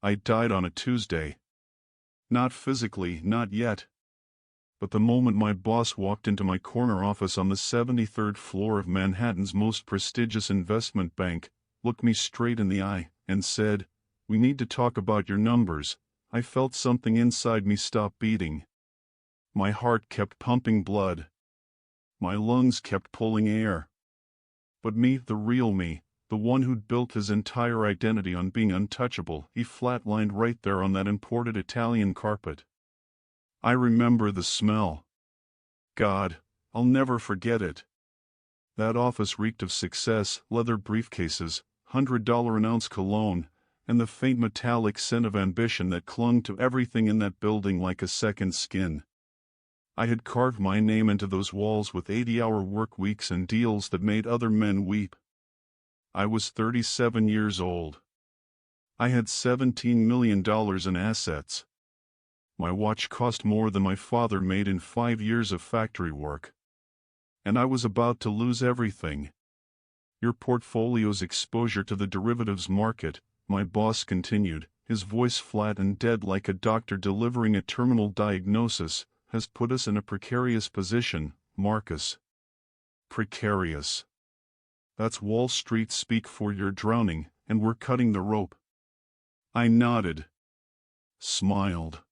I died on a Tuesday. Not physically, not yet. But the moment my boss walked into my corner office on the 73rd floor of Manhattan's most prestigious investment bank, looked me straight in the eye, and said, "We need to talk about your numbers," I felt something inside me stop beating. My heart kept pumping blood. My lungs kept pulling air. But me, the real me, the one who'd built his entire identity on being untouchable, he flatlined right there on that imported Italian carpet. I remember the smell. God, I'll never forget it. That office reeked of success, leather briefcases, $100-an-ounce cologne, and the faint metallic scent of ambition that clung to everything in that building like a second skin. I had carved my name into those walls with 80-hour work weeks and deals that made other men weep. I was 37 years old. I had $17 million in assets. My watch cost more than my father made in 5 years of factory work. And I was about to lose everything. Your portfolio's exposure to the derivatives market, my boss continued, his voice flat and dead like a doctor delivering a terminal diagnosis, has put us in a precarious position, Marcus. Precarious. That's Wall Street speak for you're drowning, and we're cutting the rope. I nodded. Smiled.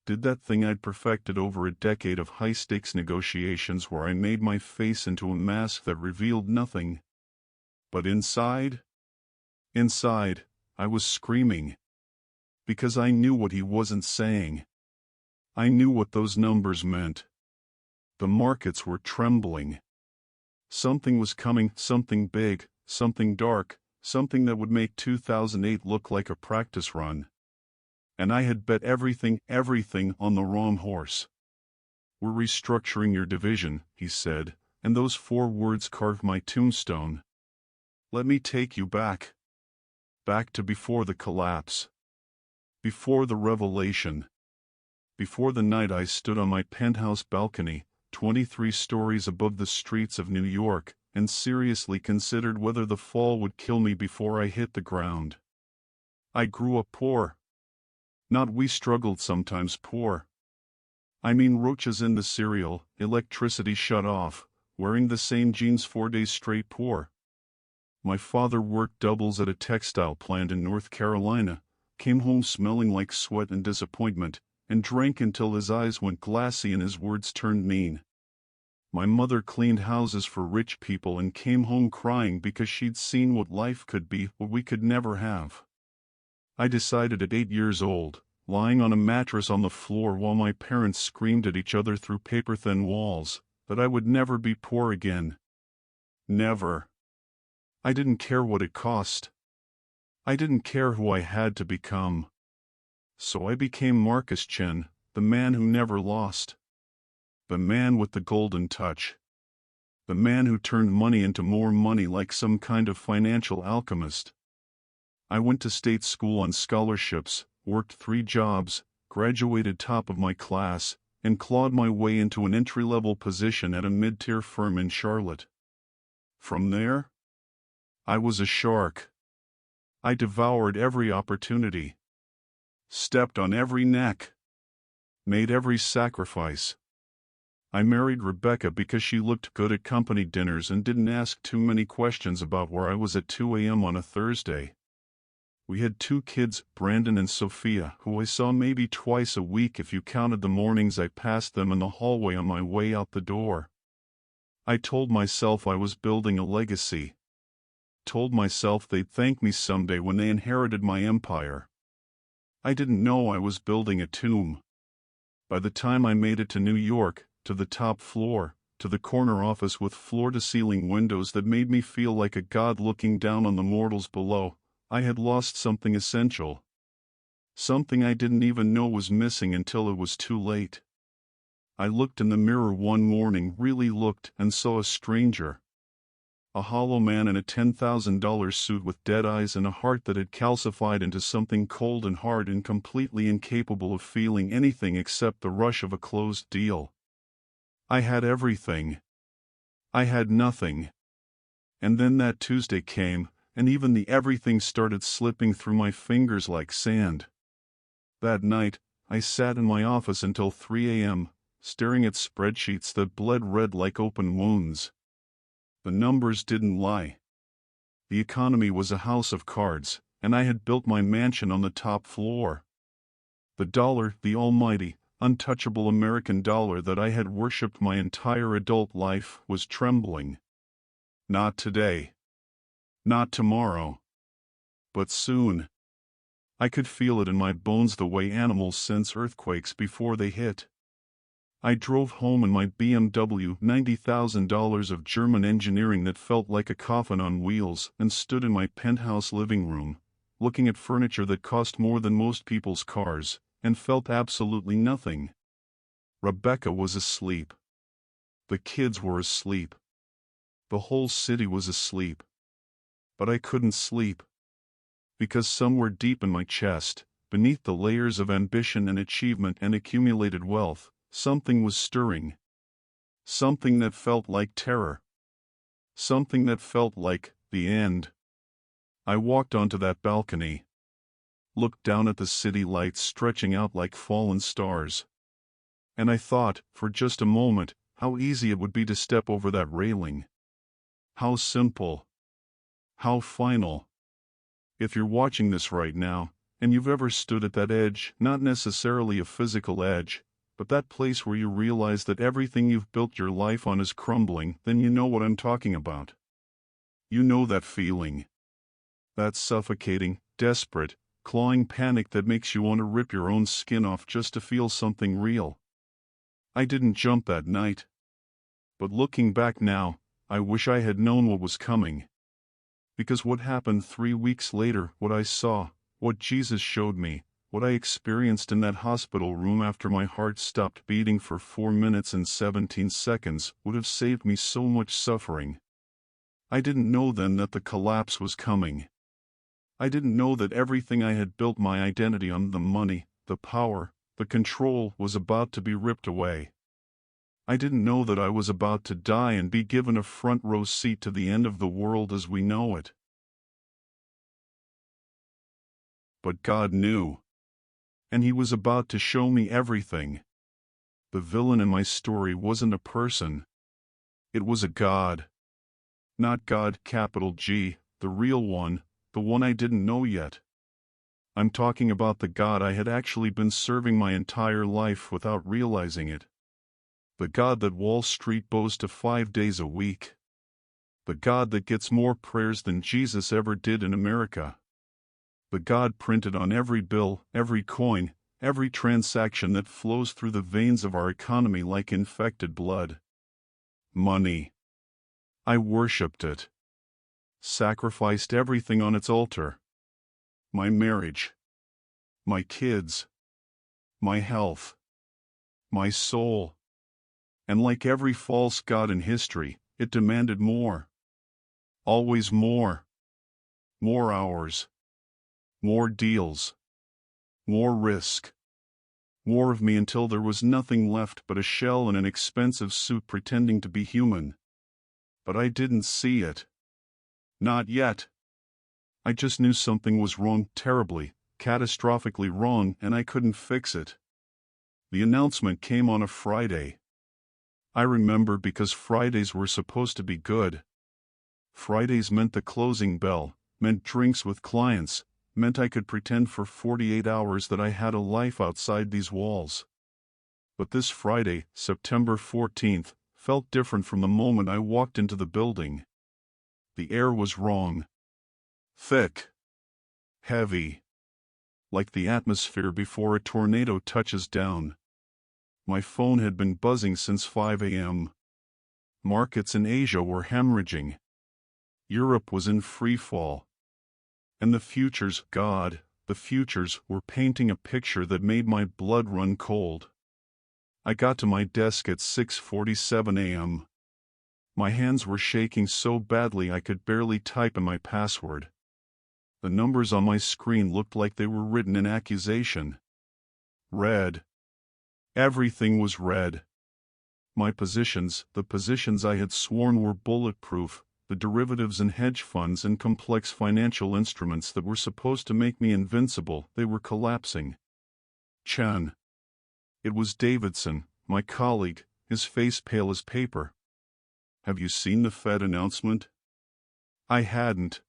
Did that thing I'd perfected over a decade of high-stakes negotiations where I made my face into a mask that revealed nothing. But inside, I was screaming. Because I knew what he wasn't saying. I knew what those numbers meant. The markets were trembling. Something was coming, something big, something dark, something that would make 2008 look like a practice run. And I had bet everything on the wrong horse. We're restructuring your division, he said, and those 4 words carved my tombstone. Let me take you back. Back to before the collapse. Before the revelation. Before the night I stood on my penthouse balcony, 23 stories above the streets of New York, and seriously considered whether the fall would kill me before I hit the ground. I grew up poor. Not we struggled sometimes poor. I mean roaches in the cereal, electricity shut off, wearing the same jeans 4 days straight poor. My father worked doubles at a textile plant in North Carolina, came home smelling like sweat and disappointment, and drank until his eyes went glassy and his words turned mean. My mother cleaned houses for rich people and came home crying because she'd seen what life could be, what we could never have. I decided at 8 years old, lying on a mattress on the floor while my parents screamed at each other through paper-thin walls, that I would never be poor again. Never. I didn't care what it cost. I didn't care who I had to become. So I became Marcus Chen, the man who never lost. The man with the golden touch. The man who turned money into more money like some kind of financial alchemist. I went to state school on scholarships, worked 3 jobs, graduated top of my class, and clawed my way into an entry-level position at a mid-tier firm in Charlotte. From there, I was a shark. I devoured every opportunity. Stepped on every neck. Made every sacrifice. I married Rebecca because she looked good at company dinners and didn't ask too many questions about where I was at 2 a.m. on a Thursday. We had 2 kids, Brandon and Sophia, who I saw maybe twice a week if you counted the mornings I passed them in the hallway on my way out the door. I told myself I was building a legacy. Told myself they'd thank me someday when they inherited my empire. I didn't know I was building a tomb. By the time I made it to New York, to the top floor, to the corner office with floor-to-ceiling windows that made me feel like a god looking down on the mortals below, I had lost something essential. Something I didn't even know was missing until it was too late. I looked in the mirror one morning, really looked, and saw a stranger. A hollow man in a $10,000 suit with dead eyes and a heart that had calcified into something cold and hard and completely incapable of feeling anything except the rush of a closed deal. I had everything. I had nothing. And then that Tuesday came, and even the everything started slipping through my fingers like sand. That night, I sat in my office until 3 a.m., staring at spreadsheets that bled red like open wounds. The numbers didn't lie. The economy was a house of cards, and I had built my mansion on the top floor. The dollar, the almighty, untouchable American dollar that I had worshipped my entire adult life, was trembling. Not today. Not tomorrow. But soon. I could feel it in my bones the way animals sense earthquakes before they hit. I drove home in my BMW, $90,000 of German engineering that felt like a coffin on wheels, and stood in my penthouse living room, looking at furniture that cost more than most people's cars, and felt absolutely nothing. Rebecca was asleep. The kids were asleep. The whole city was asleep. But I couldn't sleep. Because somewhere deep in my chest, beneath the layers of ambition and achievement and accumulated wealth, something was stirring. Something that felt like terror. Something that felt like the end. I walked onto that balcony. Looked down at the city lights stretching out like fallen stars. And I thought, for just a moment, how easy it would be to step over that railing. How simple. How final. If you're watching this right now, and you've ever stood at that edge, not necessarily a physical edge, but that place where you realize that everything you've built your life on is crumbling, then you know what I'm talking about. You know that feeling. That suffocating, desperate, clawing panic that makes you want to rip your own skin off just to feel something real. I didn't jump that night. But looking back now, I wish I had known what was coming. Because what happened 3 weeks later, what I saw, what Jesus showed me, what I experienced in that hospital room after my heart stopped beating for 4 minutes and 17 seconds would have saved me so much suffering. I didn't know then that the collapse was coming. I didn't know that everything I had built my identity on, the money, the power, the control, was about to be ripped away. I didn't know that I was about to die and be given a front row seat to the end of the world as we know it. But God knew. And He was about to show me everything. The villain in my story wasn't a person. It was a God. Not God, capital G, the real one, the one I didn't know yet. I'm talking about the God I had actually been serving my entire life without realizing it. The God that Wall Street bows to 5 days a week. The God that gets more prayers than Jesus ever did in America. The God printed on every bill, every coin, every transaction that flows through the veins of our economy like infected blood. Money. I worshipped it. Sacrificed everything on its altar. My marriage. My kids. My health. My soul. And like every false god in history, it demanded more. Always more. More hours. More deals. More risk. More of me until there was nothing left but a shell and an expensive suit pretending to be human. But I didn't see it. Not yet. I just knew something was wrong, terribly, catastrophically wrong, and I couldn't fix it. The announcement came on a Friday. I remember because Fridays were supposed to be good. Fridays meant the closing bell, meant drinks with clients, meant I could pretend for 48 hours that I had a life outside these walls. But this Friday, September 14th, felt different from the moment I walked into the building. The air was wrong. Thick. Heavy. Like the atmosphere before a tornado touches down. My phone had been buzzing since 5 a.m. Markets in Asia were hemorrhaging. Europe was in free fall. And the futures, God, the futures, were painting a picture that made my blood run cold. I got to my desk at 6:47 a.m. My hands were shaking so badly I could barely type in my password. The numbers on my screen looked like they were written in accusation. Red. Everything was red. My positions, the positions I had sworn were bulletproof, the derivatives and hedge funds and complex financial instruments that were supposed to make me invincible, they were collapsing. Chan. It was Davidson, my colleague, his face pale as paper. Have you seen the Fed announcement? I hadn't.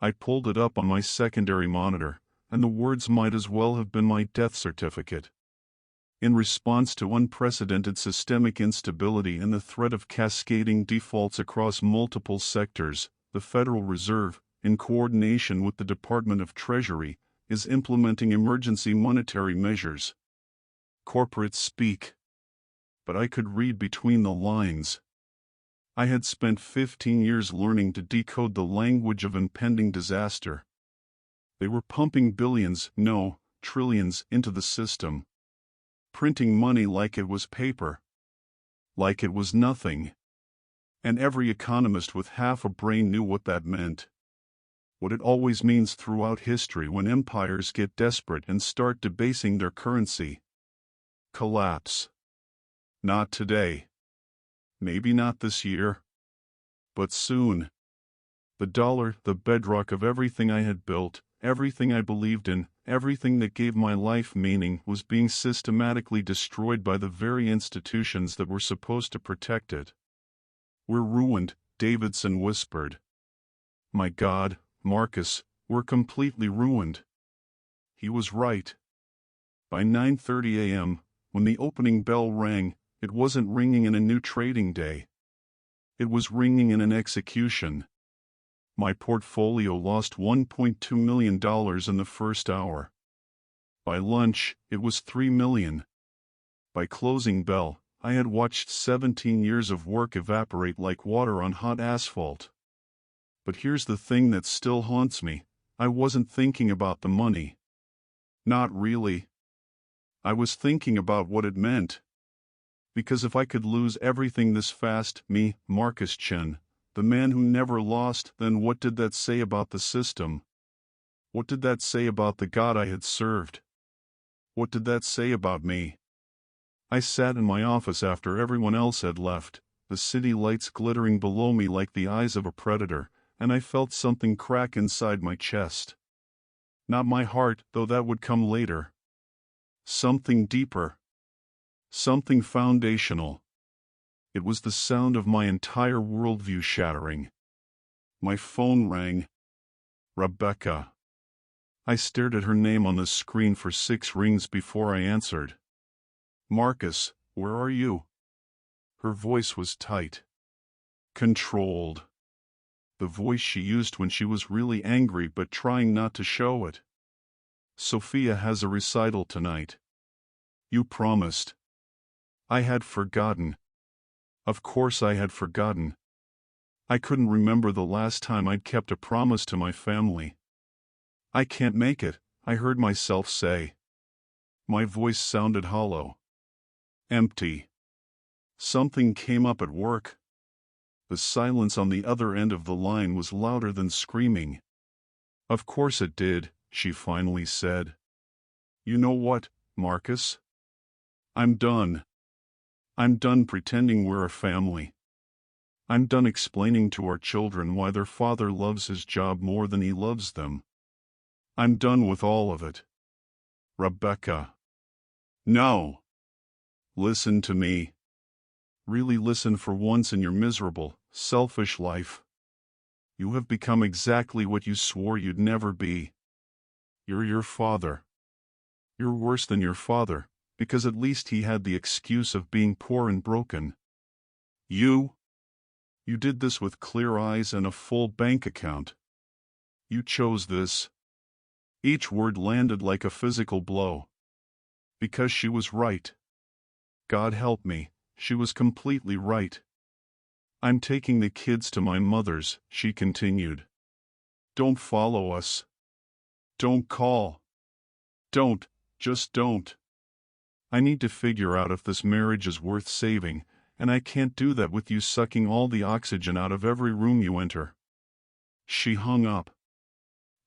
I pulled it up on my secondary monitor, and the words might as well have been my death certificate. In response to unprecedented systemic instability and the threat of cascading defaults across multiple sectors, the Federal Reserve, in coordination with the Department of Treasury, is implementing emergency monetary measures. Corporate speak. But I could read between the lines. I had spent 15 years learning to decode the language of impending disaster. They were pumping billions, no, trillions, into the system. Printing money like it was paper. Like it was nothing. And every economist with half a brain knew what that meant. What it always means throughout history when empires get desperate and start debasing their currency. Collapse. Not today. Maybe not this year. But soon. The dollar, the bedrock of everything I had built, everything I believed in, everything that gave my life meaning, was being systematically destroyed by the very institutions that were supposed to protect it. We're ruined, Davidson whispered. My God, Marcus, we're completely ruined. He was right. By 9:30 a.m., when the opening bell rang, it wasn't ringing in a new trading day. It was ringing in an execution. My portfolio lost $1.2 million in the first hour. By lunch, it was $3 million. By closing bell, I had watched 17 years of work evaporate like water on hot asphalt. But here's the thing that still haunts me. I wasn't thinking about the money. Not really. I was thinking about what it meant. Because if I could lose everything this fast, me, Marcus Chen, the man who never lost, then what did that say about the system? What did that say about the God I had served? What did that say about me? I sat in my office after everyone else had left, the city lights glittering below me like the eyes of a predator, and I felt something crack inside my chest. Not my heart, though that would come later. Something deeper. Something foundational. It was the sound of my entire worldview shattering. My phone rang. Rebecca. I stared at her name on the screen for 6 rings before I answered. Marcus, where are you? Her voice was tight. Controlled. The voice she used when she was really angry but trying not to show it. Sophia has a recital tonight. You promised. I had forgotten. Of course I had forgotten. I couldn't remember the last time I'd kept a promise to my family. I can't make it, I heard myself say. My voice sounded hollow. Empty. Something came up at work. The silence on the other end of the line was louder than screaming. Of course it did, she finally said. You know what, Marcus? I'm done. I'm done pretending we're a family. I'm done explaining to our children why their father loves his job more than he loves them. I'm done with all of it. Rebecca. No. Listen to me. Really listen for once in your miserable, selfish life. You have become exactly what you swore you'd never be. You're your father. You're worse than your father, because at least he had the excuse of being poor and broken. You did this with clear eyes and a full bank account. You chose this. Each word landed like a physical blow. Because she was right. God help me, she was completely right. I'm taking the kids to my mother's, she continued. Don't follow us. Don't call. Don't, just don't. I need to figure out if this marriage is worth saving, and I can't do that with you sucking all the oxygen out of every room you enter. She hung up.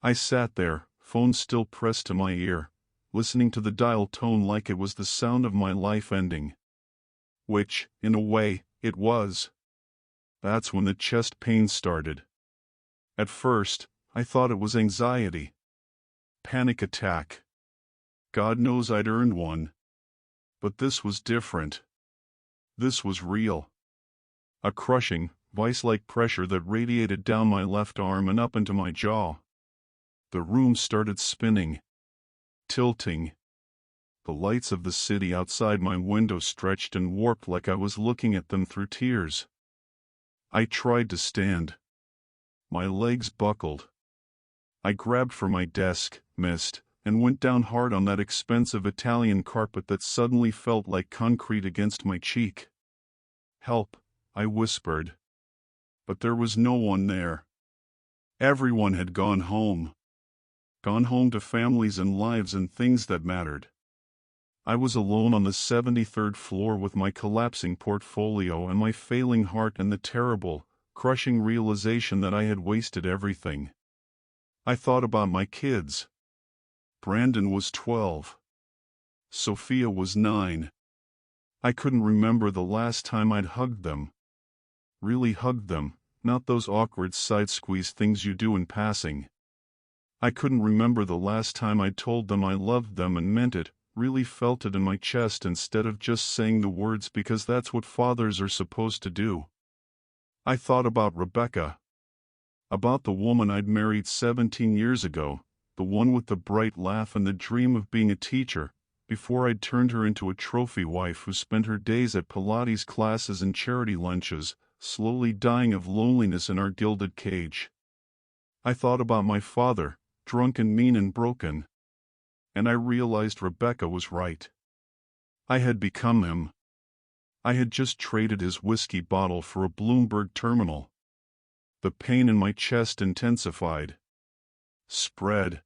I sat there, phone still pressed to my ear, listening to the dial tone like it was the sound of my life ending. Which, in a way, it was. That's when the chest pain started. At first, I thought it was anxiety. Panic attack. God knows I'd earned one. But this was different. This was real. A crushing, vice-like pressure that radiated down my left arm and up into my jaw. The room started spinning, tilting. The lights of the city outside my window stretched and warped like I was looking at them through tears. I tried to stand. My legs buckled. I grabbed for my desk, missed, and went down hard on that expensive Italian carpet that suddenly felt like concrete against my cheek. "Help," I whispered. But there was no one there. Everyone had gone home. Gone home to families and lives and things that mattered. I was alone on the 73rd floor with my collapsing portfolio and my failing heart and the terrible, crushing realization that I had wasted everything. I thought about my kids. Brandon was 12. Sophia was 9. I couldn't remember the last time I'd hugged them. Really hugged them, not those awkward side squeeze things you do in passing. I couldn't remember the last time I'd told them I loved them and meant it, really felt it in my chest instead of just saying the words because that's what fathers are supposed to do. I thought about Rebecca. About the woman I'd married 17 years ago, the one with the bright laugh and the dream of being a teacher, before I'd turned her into a trophy wife who spent her days at Pilates classes and charity lunches, slowly dying of loneliness in our gilded cage. I thought about my father, drunk and mean and broken. And I realized Rebecca was right. I had become him. I had just traded his whiskey bottle for a Bloomberg terminal. The pain in my chest intensified. Spread.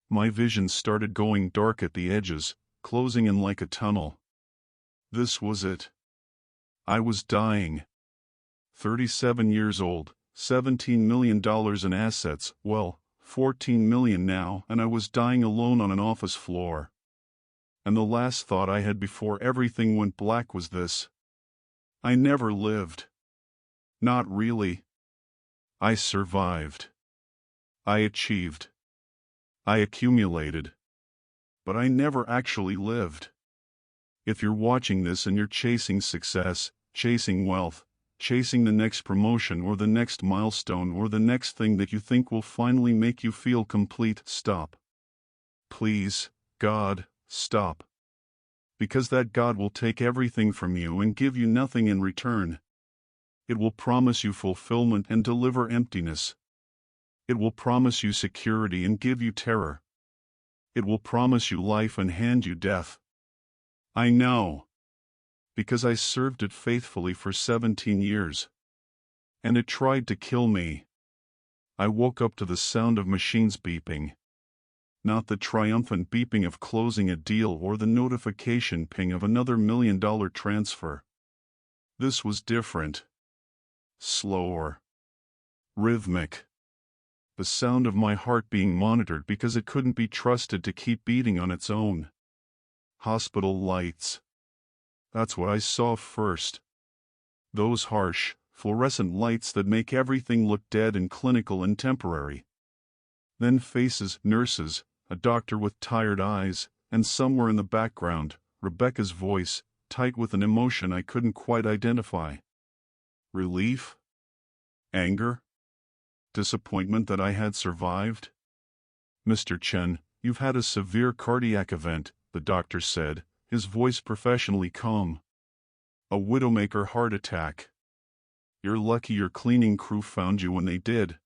My vision started going dark at the edges, closing in like a tunnel. This was it. I was dying. 37 years old, $17 million in assets, well, 14 million now, and I was dying alone on an office floor. And the last thought I had before everything went black was this. I never lived. Not really. I survived. I achieved. I accumulated. But I never actually lived. If you're watching this and you're chasing success, chasing wealth, chasing the next promotion or the next milestone or the next thing that you think will finally make you feel complete, stop. Please, God, stop. Because that God will take everything from you and give you nothing in return. It will promise you fulfillment and deliver emptiness. It will promise you security and give you terror. It will promise you life and hand you death. I know. Because I served it faithfully for 17 years. And it tried to kill me. I woke up to the sound of machines beeping. Not the triumphant beeping of closing a deal or the notification ping of another $1 million transfer. This was different. Slower. Rhythmic. The sound of my heart being monitored because it couldn't be trusted to keep beating on its own. Hospital lights. That's what I saw first. Those harsh, fluorescent lights that make everything look dead and clinical and temporary. Then faces, nurses, a doctor with tired eyes, and somewhere in the background, Rebecca's voice, tight with an emotion I couldn't quite identify. Relief? Anger? Disappointment that I had survived? "Mr. Chen, you've had a severe cardiac event," the doctor said, his voice professionally calm. "A widowmaker heart attack. You're lucky your cleaning crew found you when they did."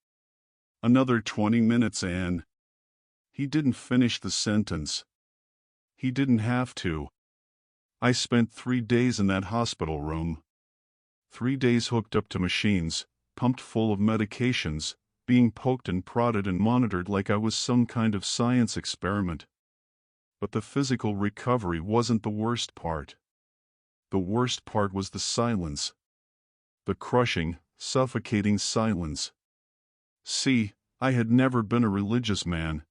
Another 20 minutes and... He didn't finish the sentence. He didn't have to. I spent 3 days in that hospital room. 3 days hooked up to machines, pumped full of medications, being poked and prodded and monitored like I was some kind of science experiment. But the physical recovery wasn't the worst part. The worst part was the silence. The crushing, suffocating silence. See, I had never been a religious man.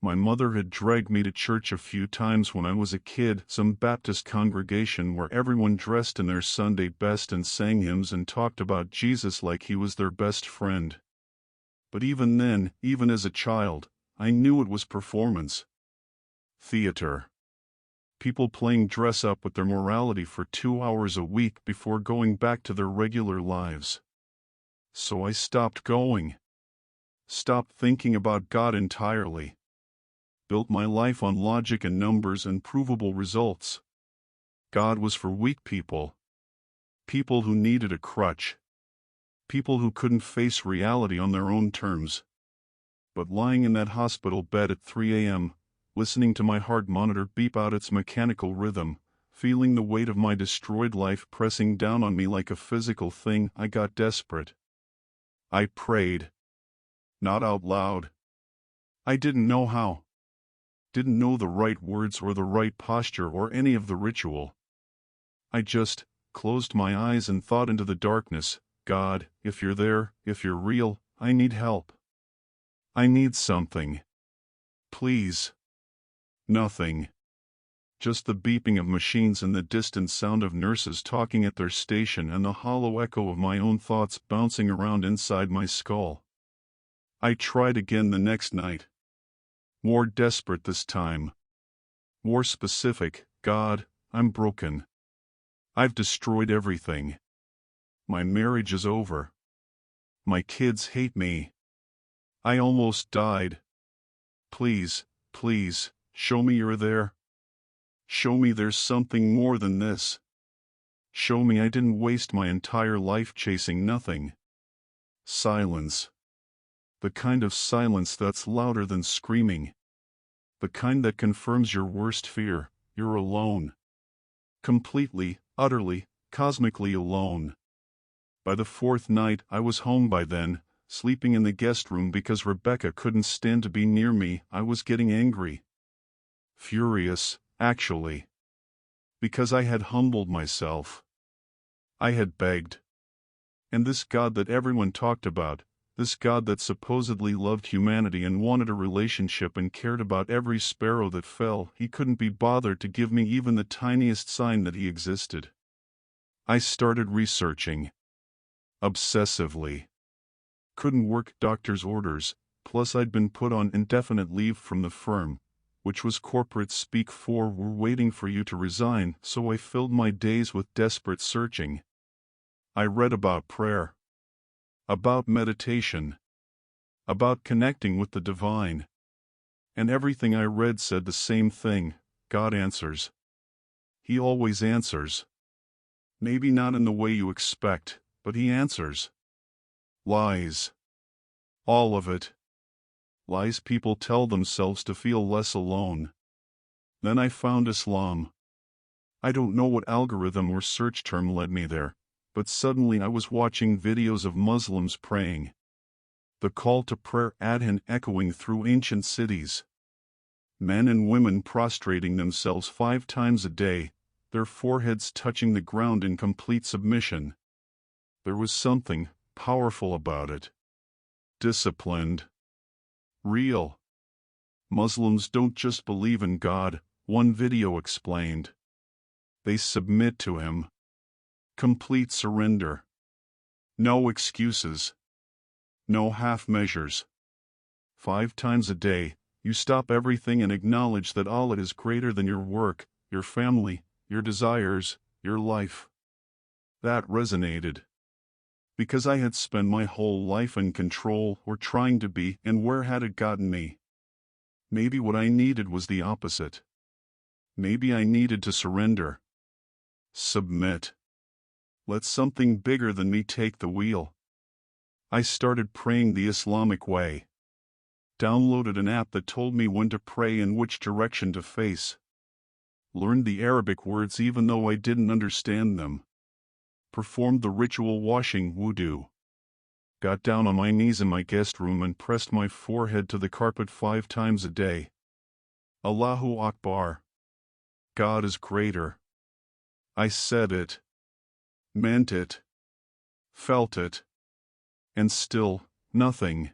My mother had dragged me to church a few times when I was a kid, some Baptist congregation where everyone dressed in their Sunday best and sang hymns and talked about Jesus like he was their best friend. But even then, even as a child, I knew it was performance. Theater. People playing dress up with their morality for 2 hours a week before going back to their regular lives. So I stopped going. Stopped thinking about God entirely. Built my life on logic and numbers and provable results. God was for weak people. People who needed a crutch. People who couldn't face reality on their own terms. But lying in that hospital bed at 3 a.m., listening to my heart monitor beep out its mechanical rhythm, feeling the weight of my destroyed life pressing down on me like a physical thing, I got desperate. I prayed. Not out loud. I didn't know how. Didn't know the right words or the right posture or any of the ritual. I just closed my eyes and thought into the darkness, God, if you're there, if you're real, I need help. I need something. Please. Nothing. Just the beeping of machines and the distant sound of nurses talking at their station and the hollow echo of my own thoughts bouncing around inside my skull. I tried again the next night. More desperate this time. More specific, God, I'm broken. I've destroyed everything. My marriage is over. My kids hate me. I almost died. Please, please, show me you're there. Show me there's something more than this. Show me I didn't waste my entire life chasing nothing. Silence. The kind of silence that's louder than screaming. The kind that confirms your worst fear, you're alone. Completely, utterly, cosmically alone. By the fourth night, I was home by then, sleeping in the guest room because Rebecca couldn't stand to be near me. I was getting angry. Furious, actually. Because I had humbled myself. I had begged. And this God that everyone talked about, this God that supposedly loved humanity and wanted a relationship and cared about every sparrow that fell, he couldn't be bothered to give me even the tiniest sign that he existed. I started researching. Obsessively. Couldn't work doctor's orders, plus I'd been put on indefinite leave from the firm, which was corporate speak for "we're waiting for you to resign," so I filled my days with desperate searching. I read about prayer. About meditation. About connecting with the divine. And everything I read said the same thing: God answers. He always answers. Maybe not in the way you expect, but he answers. Lies. All of it. Lies people tell themselves to feel less alone. Then I found Islam. I don't know what algorithm or search term led me there, but suddenly I was watching videos of Muslims praying. The call to prayer adhan echoing through ancient cities. Men and women prostrating themselves 5 times a day, their foreheads touching the ground in complete submission. There was something powerful about it. Disciplined. Real. Muslims don't just believe in God, one video explained. They submit to him. Complete surrender. No excuses. No half measures. 5 times a day, you stop everything and acknowledge that Allah is greater than your work, your family, your desires, your life. That resonated. Because I had spent my whole life in control, or trying to be, and where had it gotten me? Maybe what I needed was the opposite. Maybe I needed to surrender. Submit. Let something bigger than me take the wheel. I started praying the Islamic way. Downloaded an app that told me when to pray and which direction to face. Learned the Arabic words even though I didn't understand them. Performed the ritual washing wudu. Got down on my knees in my guest room and pressed my forehead to the carpet 5 times a day. Allahu Akbar. God is greater. I said it. Meant it. Felt it. And still, nothing.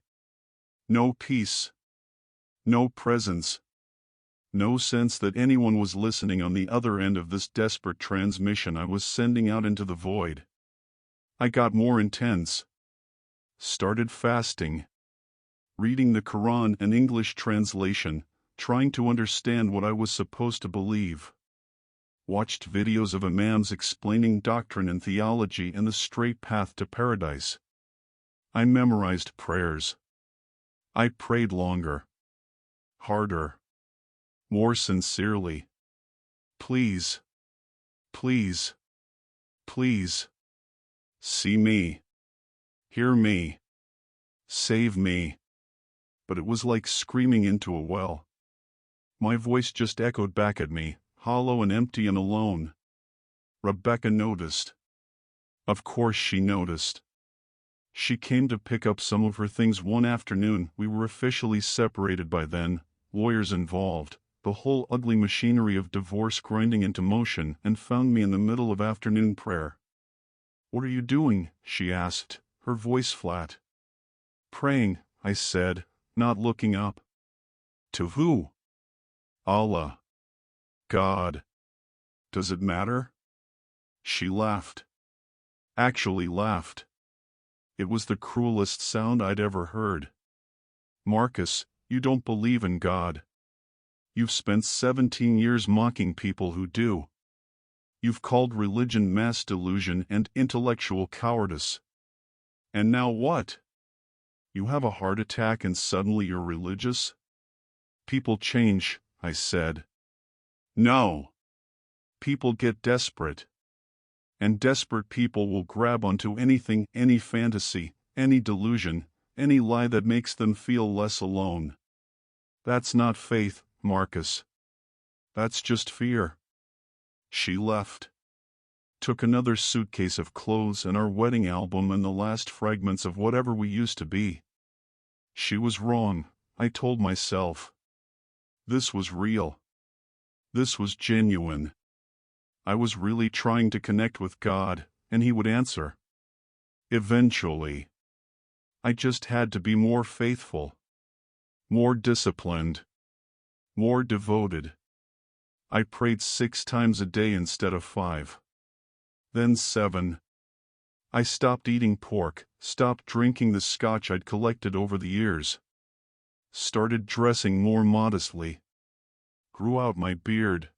No peace. No presence. No sense that anyone was listening on the other end of this desperate transmission I was sending out into the void. I got more intense. Started fasting. Reading the Quran and English translation, trying to understand what I was supposed to believe. Watched videos of imams explaining doctrine and theology and the straight path to paradise. I memorized prayers. I prayed longer. Harder. More sincerely. Please. Please. Please. See me. Hear me. Save me. But it was like screaming into a well. My voice just echoed back at me, hollow and empty and alone. Rebecca noticed. Of course she noticed. She came to pick up some of her things one afternoon. We were officially separated by then, lawyers involved, the whole ugly machinery of divorce grinding into motion, and found me in the middle of afternoon prayer. "What are you doing?" she asked, her voice flat. "Praying," I said, not looking up. "To who?" "Allah." "God." "Does it matter?" She laughed. Actually laughed. It was the cruelest sound I'd ever heard. "Marcus, you don't believe in God. You've spent 17 years mocking people who do. You've called religion mass delusion and intellectual cowardice. And now what? You have a heart attack and suddenly you're religious?" "People change," I said. "No. People get desperate. And desperate people will grab onto anything, any fantasy, any delusion, any lie that makes them feel less alone. That's not faith, Marcus. That's just fear." She left. Took another suitcase of clothes and our wedding album and the last fragments of whatever we used to be. She was wrong, I told myself. This was real. This was genuine. I was really trying to connect with God, and He would answer. Eventually. I just had to be more faithful. More disciplined. More devoted. I prayed 6 times a day instead of 5. Then 7. I stopped eating pork, stopped drinking the scotch I'd collected over the years. Started dressing more modestly. Grew out my beard.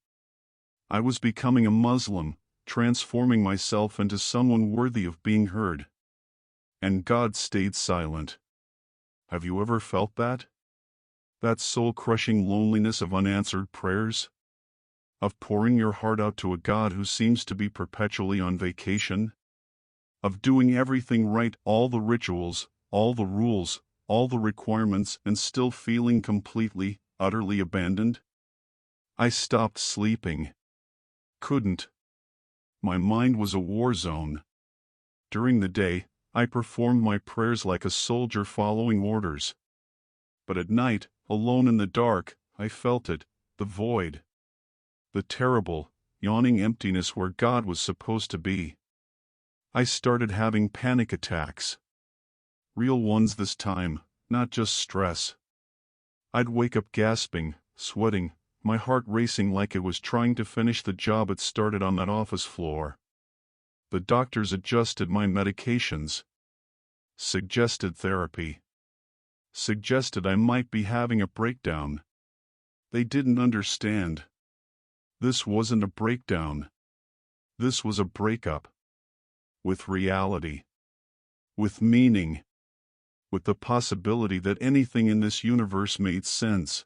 I was becoming a Muslim, transforming myself into someone worthy of being heard. And God stayed silent. Have you ever felt that? That soul-crushing loneliness of unanswered prayers? Of pouring your heart out to a God who seems to be perpetually on vacation? Of doing everything right, all the rituals, all the rules, all the requirements, and still feeling completely, utterly abandoned? I stopped sleeping. Couldn't. My mind was a war zone. During the day, I performed my prayers like a soldier following orders. But at night, alone in the dark, I felt it, the void. The terrible, yawning emptiness where God was supposed to be. I started having panic attacks. Real ones this time, not just stress. I'd wake up gasping, sweating, my heart racing like it was trying to finish the job it started on that office floor. The doctors adjusted my medications. Suggested therapy. Suggested I might be having a breakdown. They didn't understand. This wasn't a breakdown. This was a breakup. With reality. With meaning. With the possibility that anything in this universe made sense.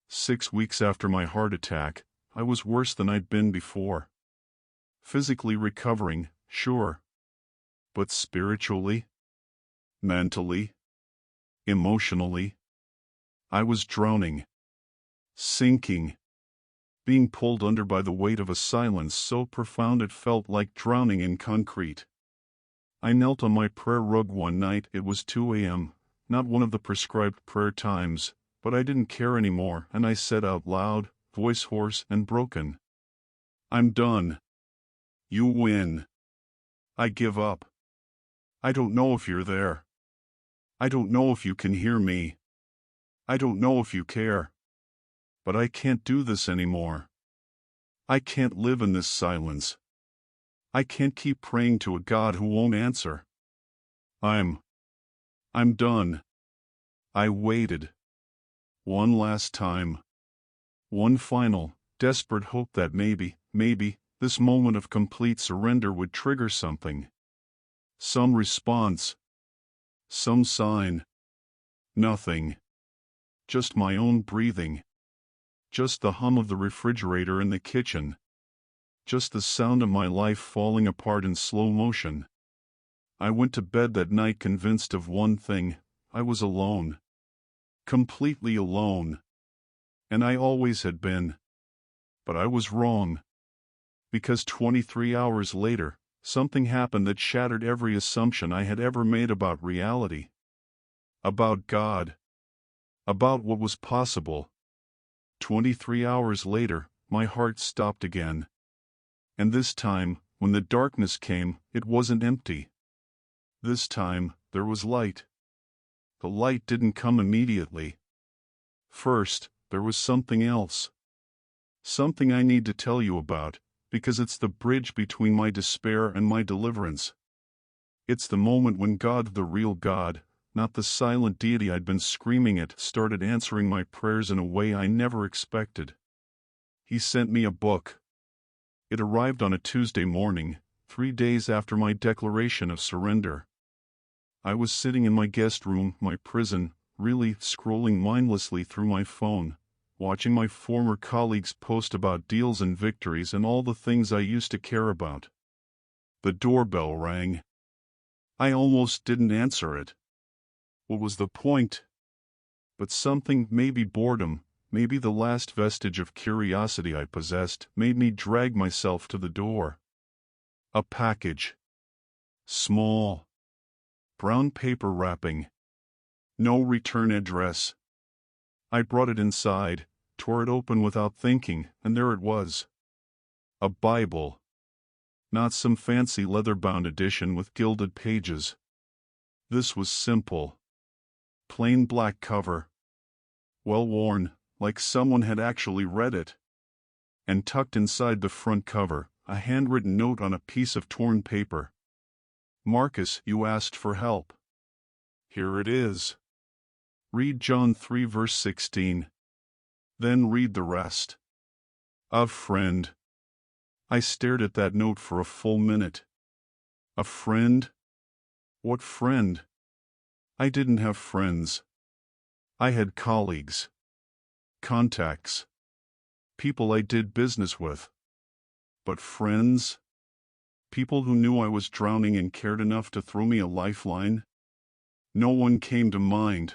6 weeks after my heart attack, I was worse than I'd been before. Physically recovering, sure. But spiritually? Mentally? Emotionally? I was drowning. Sinking. Being pulled under by the weight of a silence so profound it felt like drowning in concrete. I knelt on my prayer rug one night. It was 2 a.m., not one of the prescribed prayer times, but I didn't care anymore, and I said out loud, voice hoarse and broken, "I'm done. You win. I give up. I don't know if you're there. I don't know if you can hear me. I don't know if you care, but I can't do this anymore. I can't live in this silence. I can't keep praying to a God who won't answer. I'm done. I waited. One last time. One final, desperate hope that maybe, this moment of complete surrender would trigger something. Some response. Some sign. Nothing. Just my own breathing. Just the hum of the refrigerator in the kitchen. Just the sound of my life falling apart in slow motion. I went to bed that night convinced of one thing: I was alone. Completely alone. And I always had been. But I was wrong. Because 23 hours later, something happened that shattered every assumption I had ever made about reality. About God. About what was possible. 23 hours later, my heart stopped again. And this time, when the darkness came, it wasn't empty. This time, there was light. The light didn't come immediately. First, there was something else. Something I need to tell you about, because it's the bridge between my despair and my deliverance. It's the moment when God, the real God, not the silent deity I'd been screaming at, started answering my prayers in a way I never expected. He sent me a book. It arrived on a Tuesday morning, 3 days after my declaration of surrender. I was sitting in my guest room, my prison, really scrolling mindlessly through my phone, watching my former colleagues post about deals and victories and all the things I used to care about. The doorbell rang. I almost didn't answer it. What was the point? But something, maybe boredom, maybe the last vestige of curiosity I possessed, made me drag myself to the door. A package. Small. Brown paper wrapping. No return address. I brought it inside, tore it open without thinking, and there it was. A Bible. Not some fancy leather-bound edition with gilded pages. This was simple. Plain black cover. Well worn, like someone had actually read it. And tucked inside the front cover, a handwritten note on a piece of torn paper. Marcus, you asked for help. Here it is. Read John 3 verse 16. Then read the rest. A friend. I stared at that note for a full minute. A friend? What friend? I didn't have friends. I had colleagues. Contacts. People I did business with. But friends? People who knew I was drowning and cared enough to throw me a lifeline? No one came to mind.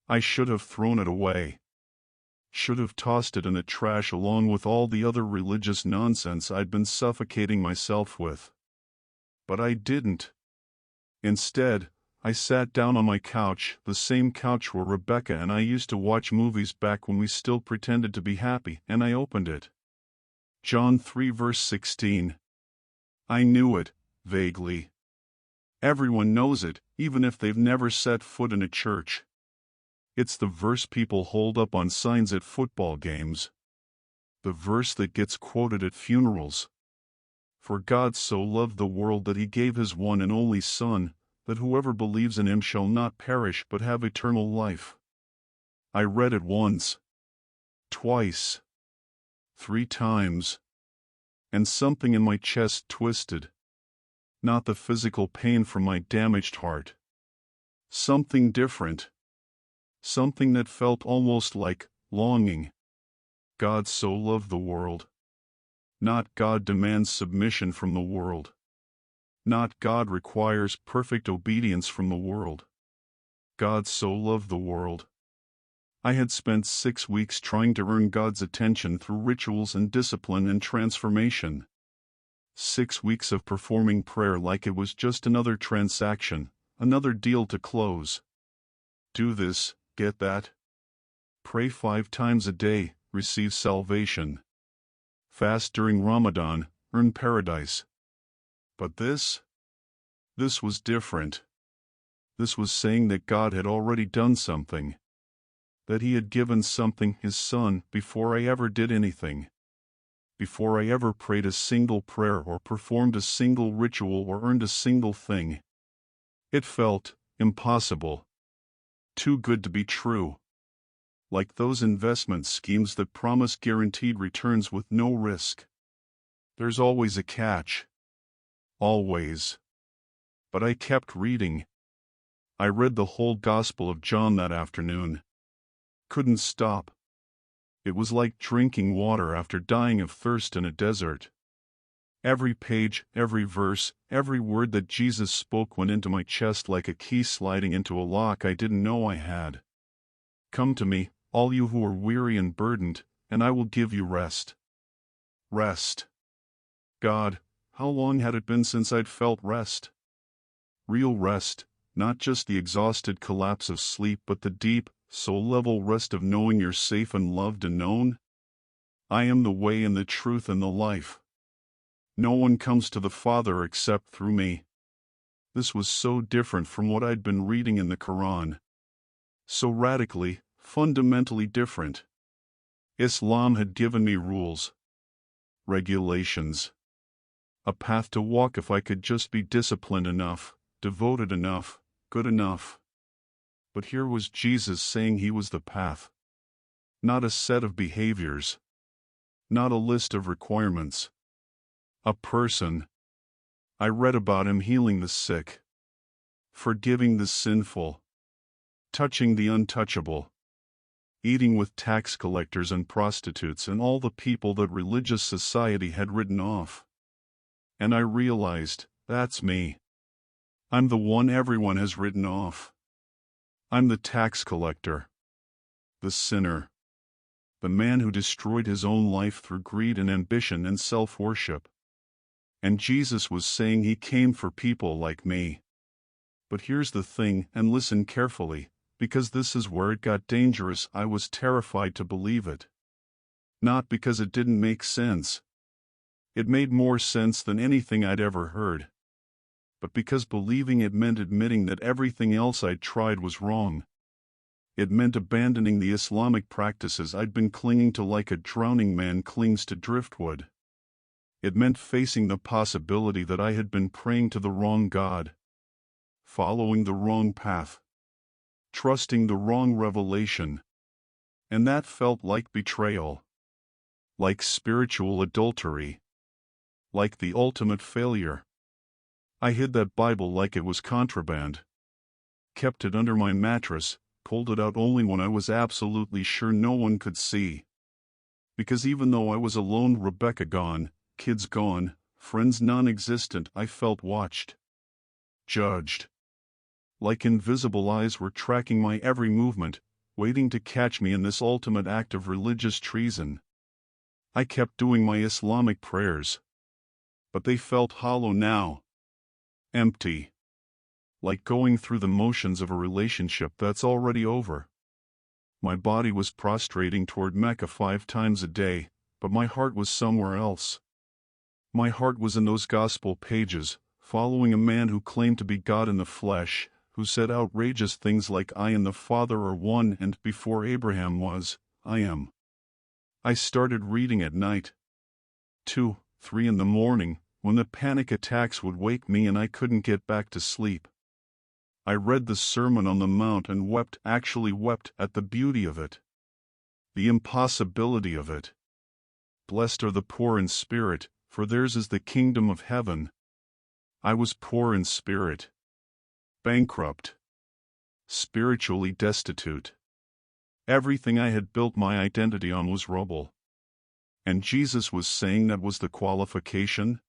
I should have thrown it away. Should have tossed it in the trash along with all the other religious nonsense I'd been suffocating myself with. But I didn't. Instead, I sat down on my couch, the same couch where Rebecca and I used to watch movies back when we still pretended to be happy, and I opened it. John 3 verse 16. I knew it, vaguely. Everyone knows it, even if they've never set foot in a church. It's the verse people hold up on signs at football games. The verse that gets quoted at funerals. For God so loved the world that he gave his one and only Son, that whoever believes in him shall not perish but have eternal life. I read it once. Twice. 3 times. And something in my chest twisted. Not the physical pain from my damaged heart. Something different. Something that felt almost like longing. God so loved the world. Not God demands submission from the world. Not God requires perfect obedience from the world. God so loved the world. I had spent 6 weeks trying to earn God's attention through rituals and discipline and transformation. 6 weeks of performing prayer like it was just another transaction, another deal to close. Do this, get that. Pray 5 times a day, receive salvation. Fast during Ramadan, earn paradise. But this was different. This was saying that God had already done something. that he had given something, his son, before I ever did anything. Before I ever prayed a single prayer or performed a single ritual or earned a single thing. It felt impossible. Too good to be true. Like those investment schemes that promise guaranteed returns with no risk. There's always a catch. Always. But I kept reading. I read the whole Gospel of John that afternoon. Couldn't stop. It was like drinking water after dying of thirst in a desert. Every page, every verse, every word that Jesus spoke went into my chest like a key sliding into a lock I didn't know I had. Come to me, all you who are weary and burdened, and I will give you rest. Rest. God, how long had it been since I'd felt rest? Real rest, not just the exhausted collapse of sleep but the deep, soul-level rest of knowing you're safe and loved and known. I am the way and the truth and the life. No one comes to the Father except through me. This was so different from what I'd been reading in the Quran. So radically, fundamentally different. Islam had given me rules, regulations, a path to walk if I could just be disciplined enough, devoted enough, good enough. But here was Jesus saying he was the path. Not a set of behaviors. Not a list of requirements. A person. I read about him healing the sick, forgiving the sinful, touching the untouchable, eating with tax collectors and prostitutes and all the people that religious society had written off. And I realized, that's me. I'm the one everyone has written off. I'm the tax collector, the sinner, the man who destroyed his own life through greed and ambition and self-worship. And Jesus was saying he came for people like me. But here's the thing, and listen carefully, because this is where it got dangerous. I was terrified to believe it. Not because it didn't make sense. It made more sense than anything I'd ever heard. But because believing it meant admitting that everything else I'd tried was wrong. It meant abandoning the Islamic practices I'd been clinging to like a drowning man clings to driftwood. It meant facing the possibility that I had been praying to the wrong God, following the wrong path, trusting the wrong revelation. And that felt like betrayal, like spiritual adultery, like the ultimate failure. I hid that Bible like it was contraband, kept it under my mattress, pulled it out only when I was absolutely sure no one could see. Because even though I was alone, Rebecca gone, kids gone, friends non-existent, I felt watched, judged. Like invisible eyes were tracking my every movement, waiting to catch me in this ultimate act of religious treason. I kept doing my Islamic prayers. But they felt hollow now. Empty. Like going through the motions of a relationship that's already over. My body was prostrating toward Mecca 5 times a day, but my heart was somewhere else. My heart was in those gospel pages, following a man who claimed to be God in the flesh, who said outrageous things like I and the Father are one and before Abraham was, I am. I started reading at night. 2, 3 in the morning, when the panic attacks would wake me and I couldn't get back to sleep. I read the Sermon on the Mount and wept, actually wept, at the beauty of it. The impossibility of it. Blessed are the poor in spirit, for theirs is the kingdom of heaven. I was poor in spirit. Bankrupt. Spiritually destitute. Everything I had built my identity on was rubble. And Jesus was saying that was the qualification?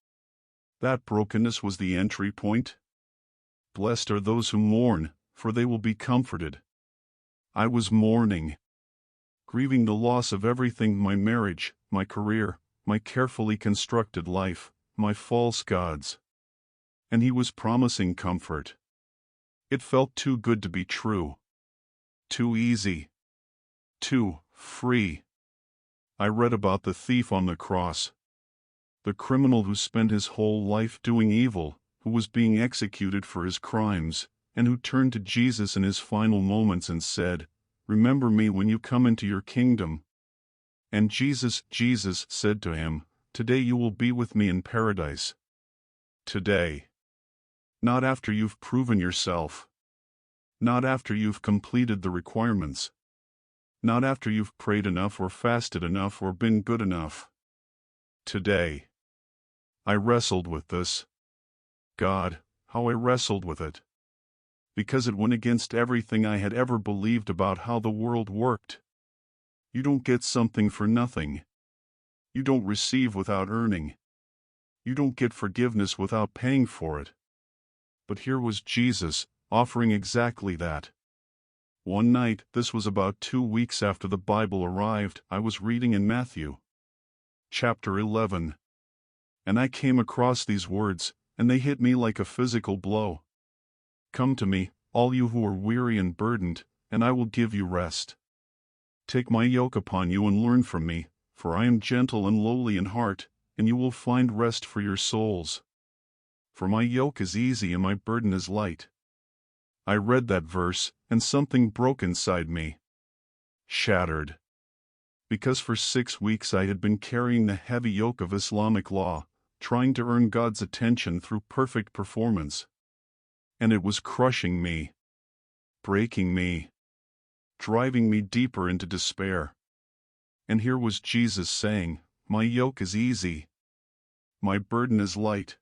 That brokenness was the entry point? Blessed are those who mourn, for they will be comforted. I was mourning. Grieving the loss of everything: my marriage, my career, my carefully constructed life, my false gods. And he was promising comfort. It felt too good to be true. Too easy. Too free. I read about the thief on the cross. The criminal who spent his whole life doing evil, who was being executed for his crimes, and who turned to Jesus in his final moments and said, Remember me when you come into your kingdom." And Jesus said to him, "Today you will be with me in paradise." Today. Not after you've proven yourself. Not after you've completed the requirements. Not after you've prayed enough or fasted enough or been good enough. Today. I wrestled with this. God, how I wrestled with it. Because it went against everything I had ever believed about how the world worked. You don't get something for nothing. You don't receive without earning. You don't get forgiveness without paying for it. But here was Jesus, offering exactly that. One night, this was about 2 weeks after the Bible arrived, I was reading in Matthew, chapter 11. And I came across these words, and they hit me like a physical blow. "Come to me, all you who are weary and burdened, and I will give you rest. Take my yoke upon you and learn from me, for I am gentle and lowly in heart, and you will find rest for your souls. For my yoke is easy and my burden is light." I read that verse, and something broke inside me. Shattered. Because for 6 weeks I had been carrying the heavy yoke of Islamic law, trying to earn God's attention through perfect performance. And it was crushing me. Breaking me. Driving me deeper into despair. And here was Jesus saying, "My yoke is easy. My burden is light."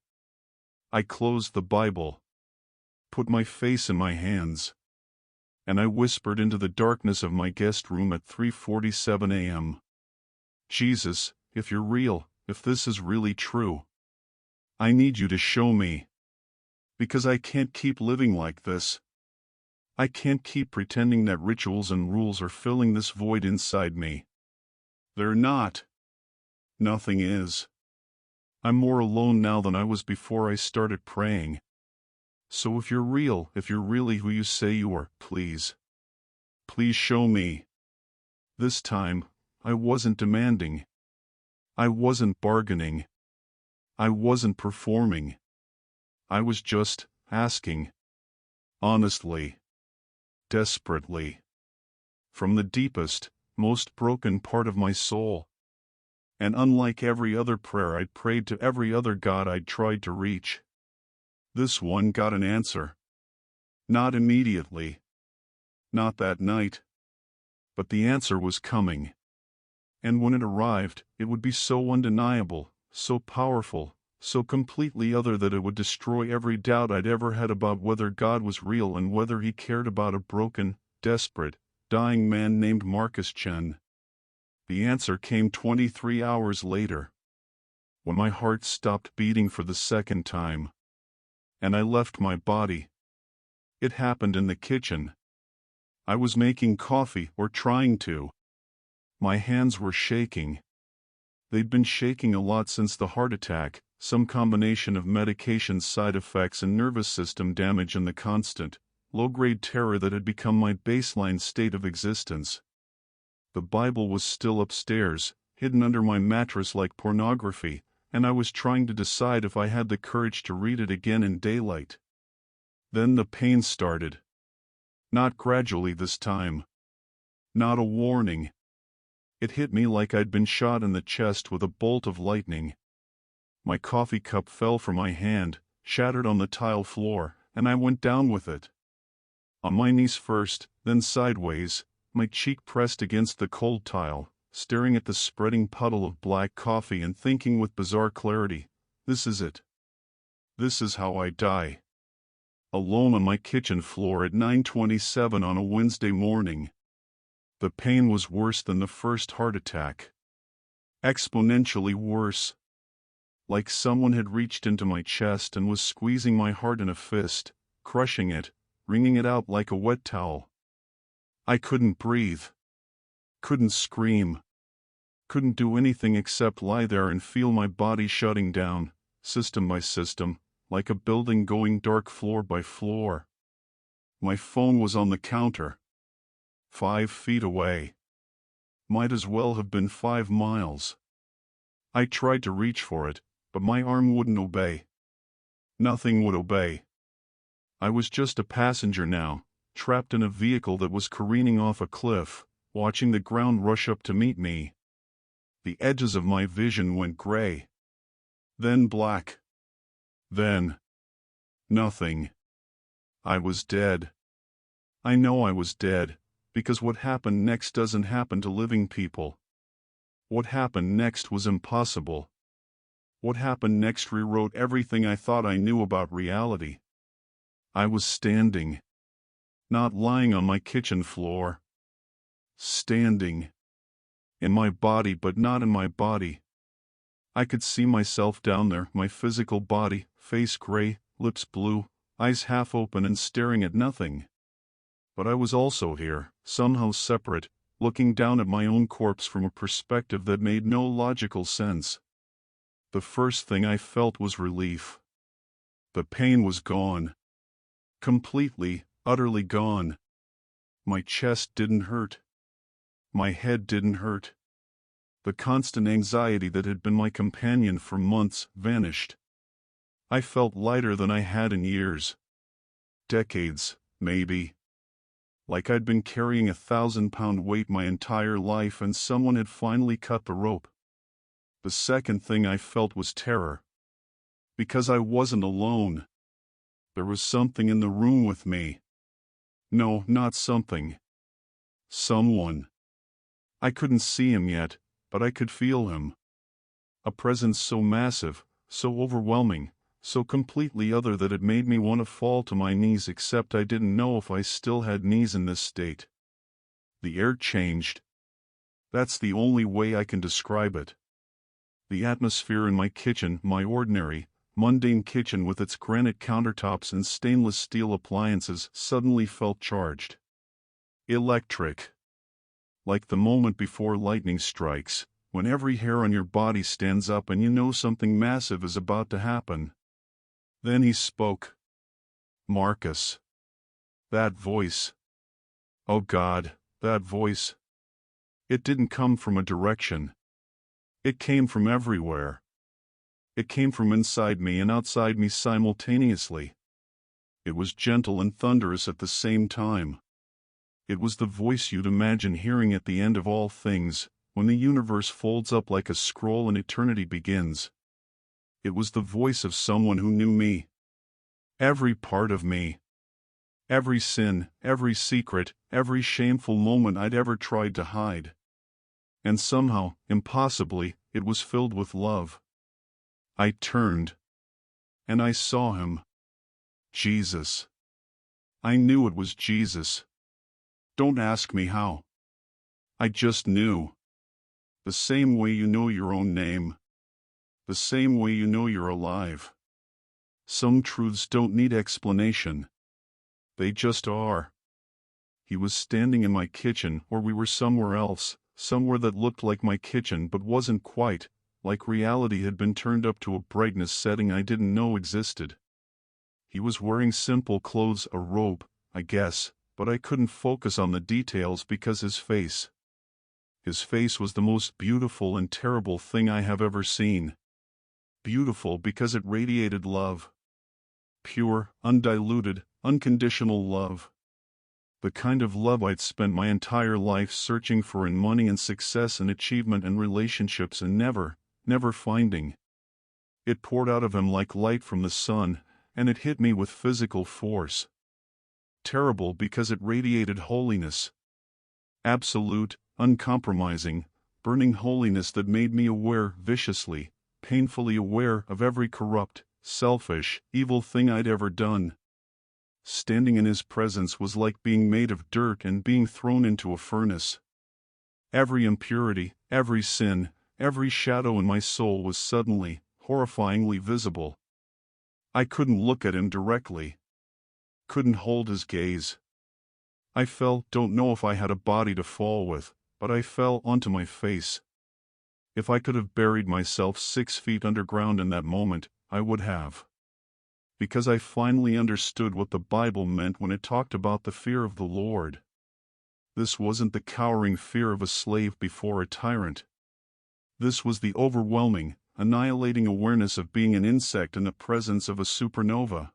I closed the Bible. Put my face in my hands. And I whispered into the darkness of my guest room at 3:47 a.m. "Jesus, if you're real, if this is really true, I need you to show me. Because I can't keep living like this. I can't keep pretending that rituals and rules are filling this void inside me. They're not. Nothing is. I'm more alone now than I was before I started praying. So if you're real, if you're really who you say you are, please show me." This time, I wasn't demanding. I wasn't bargaining. I wasn't performing. I was just asking. Honestly. Desperately. From the deepest, most broken part of my soul. And unlike every other prayer I'd prayed to every other God I'd tried to reach, this one got an answer. Not immediately. Not that night. But the answer was coming. And when it arrived, it would be so undeniable, so powerful, so completely other that it would destroy every doubt I'd ever had about whether God was real and whether he cared about a broken, desperate, dying man named Marcus Chen. The answer came 23 hours later. When my heart stopped beating for the second time. And I left my body. It happened in the kitchen. I was making coffee, or trying to. My hands were shaking. They'd been shaking a lot since the heart attack, some combination of medication side effects and nervous system damage and the constant, low-grade terror that had become my baseline state of existence. The Bible was still upstairs, hidden under my mattress like pornography, and I was trying to decide if I had the courage to read it again in daylight. Then the pain started. Not gradually this time. Not a warning. It hit me like I'd been shot in the chest with a bolt of lightning. My coffee cup fell from my hand, shattered on the tile floor, and I went down with it. On my knees first, then sideways, my cheek pressed against the cold tile, staring at the spreading puddle of black coffee and thinking with bizarre clarity, this is it. This is how I die. Alone on my kitchen floor at 9:27 on a Wednesday morning. The pain was worse than the first heart attack. Exponentially worse. Like someone had reached into my chest and was squeezing my heart in a fist, crushing it, wringing it out like a wet towel. I couldn't breathe. Couldn't scream. Couldn't do anything except lie there and feel my body shutting down, system by system, like a building going dark floor by floor. My phone was on the counter. 5 feet away. Might as well have been 5 miles. I tried to reach for it, but my arm wouldn't obey. Nothing would obey. I was just a passenger now, trapped in a vehicle that was careening off a cliff, watching the ground rush up to meet me. The edges of my vision went gray. Then black. Then nothing. I was dead. I know I was dead, because what happened next doesn't happen to living people. What happened next was impossible. What happened next rewrote everything I thought I knew about reality. I was standing. Not lying on my kitchen floor. Standing. In my body but not in my body. I could see myself down there, my physical body, face gray, lips blue, eyes half open and staring at nothing. But I was also here, somehow separate, looking down at my own corpse from a perspective that made no logical sense. The first thing I felt was relief. The pain was gone. Completely, utterly gone. My chest didn't hurt. My head didn't hurt. The constant anxiety that had been my companion for months vanished. I felt lighter than I had in years. Decades, maybe. Like I'd been carrying a 1,000-pound weight my entire life and someone had finally cut the rope. The second thing I felt was terror. Because I wasn't alone. There was something in the room with me. No, not something. Someone. I couldn't see him yet, but I could feel him. A presence so massive, so overwhelming, so completely other that it made me want to fall to my knees, except I didn't know if I still had knees in this state. The air changed. That's the only way I can describe it. The atmosphere in my kitchen, my ordinary, mundane kitchen with its granite countertops and stainless steel appliances, suddenly felt charged. Electric. Like the moment before lightning strikes, when every hair on your body stands up and you know something massive is about to happen. Then he spoke. Marcus. That voice. Oh God, that voice. It didn't come from a direction. It came from everywhere. It came from inside me and outside me simultaneously. It was gentle and thunderous at the same time. It was the voice you'd imagine hearing at the end of all things, when the universe folds up like a scroll and eternity begins. It was the voice of someone who knew me. Every part of me. Every sin, every secret, every shameful moment I'd ever tried to hide. And somehow, impossibly, it was filled with love. I turned. And I saw him. Jesus. I knew it was Jesus. Don't ask me how. I just knew. The same way you know your own name. The same way you know you're alive. Some truths don't need explanation. They just are. He was standing in my kitchen, or we were somewhere else, somewhere that looked like my kitchen but wasn't quite, like reality had been turned up to a brightness setting I didn't know existed. He was wearing simple clothes, a robe, I guess, but I couldn't focus on the details because his face was the most beautiful and terrible thing I have ever seen. Beautiful because it radiated love. Pure, undiluted, unconditional love. The kind of love I'd spent my entire life searching for in money and success and achievement and relationships and never finding. It poured out of him like light from the sun, and it hit me with physical force. Terrible because it radiated holiness. Absolute, uncompromising, burning holiness that made me aware, viciously, painfully aware of every corrupt, selfish, evil thing I'd ever done. Standing in his presence was like being made of dirt and being thrown into a furnace. Every impurity, every sin, every shadow in my soul was suddenly, horrifyingly visible. I couldn't look at him directly. Couldn't hold his gaze. I don't know if I had a body to fall with, but I fell onto my face. If I could have buried myself 6 feet underground in that moment, I would have. Because I finally understood what the Bible meant when it talked about the fear of the Lord. This wasn't the cowering fear of a slave before a tyrant. This was the overwhelming, annihilating awareness of being an insect in the presence of a supernova.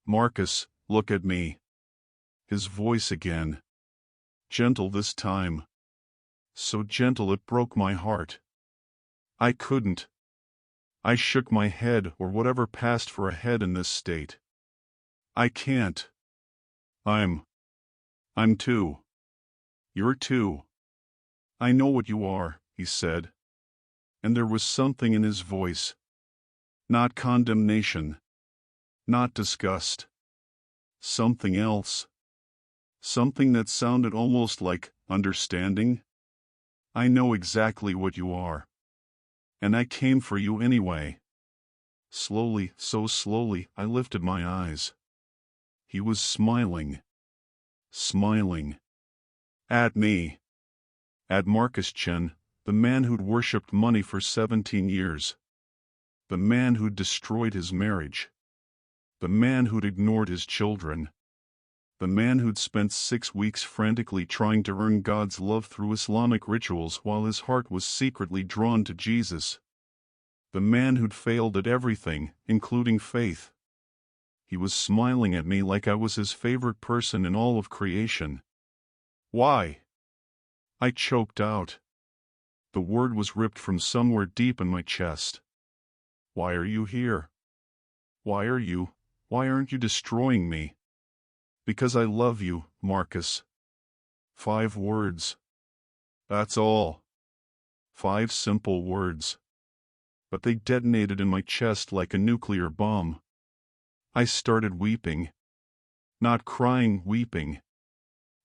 Marcus, look at me. His voice again. Gentle this time. So gentle it broke my heart. I couldn't. I shook my head, or whatever passed for a head in this state. I can't. I'm two. You're two. I know what you are, he said. And there was something in his voice. Not condemnation. Not disgust. Something else. Something that sounded almost like understanding. I know exactly what you are. And I came for you anyway. Slowly, so slowly, I lifted my eyes. He was smiling. Smiling. At me. At Marcus Chen, the man who'd worshipped money for 17 years. The man who'd destroyed his marriage. The man who'd ignored his children. The man who'd spent 6 weeks frantically trying to earn God's love through Islamic rituals while his heart was secretly drawn to Jesus. The man who'd failed at everything, including faith. He was smiling at me like I was his favorite person in all of creation. Why? I choked out. The word was ripped from somewhere deep in my chest. Why are you here? Why aren't you destroying me? Because I love you, Marcus. 5 words. That's all. 5 simple words. But they detonated in my chest like a nuclear bomb. I started weeping. Not crying, weeping.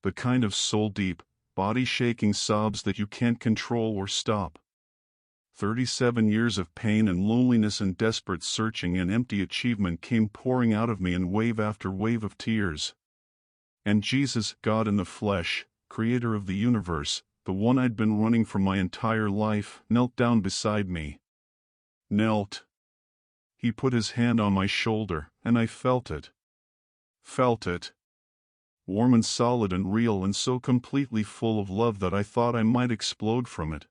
The kind of soul-deep, body-shaking sobs that you can't control or stop. 37 years of pain and loneliness and desperate searching and empty achievement came pouring out of me in wave after wave of tears. And Jesus, God in the flesh, creator of the universe, the one I'd been running from my entire life, knelt down beside me. Knelt. He put his hand on my shoulder, and I felt it. Felt it. Warm and solid and real and so completely full of love that I thought I might explode from it.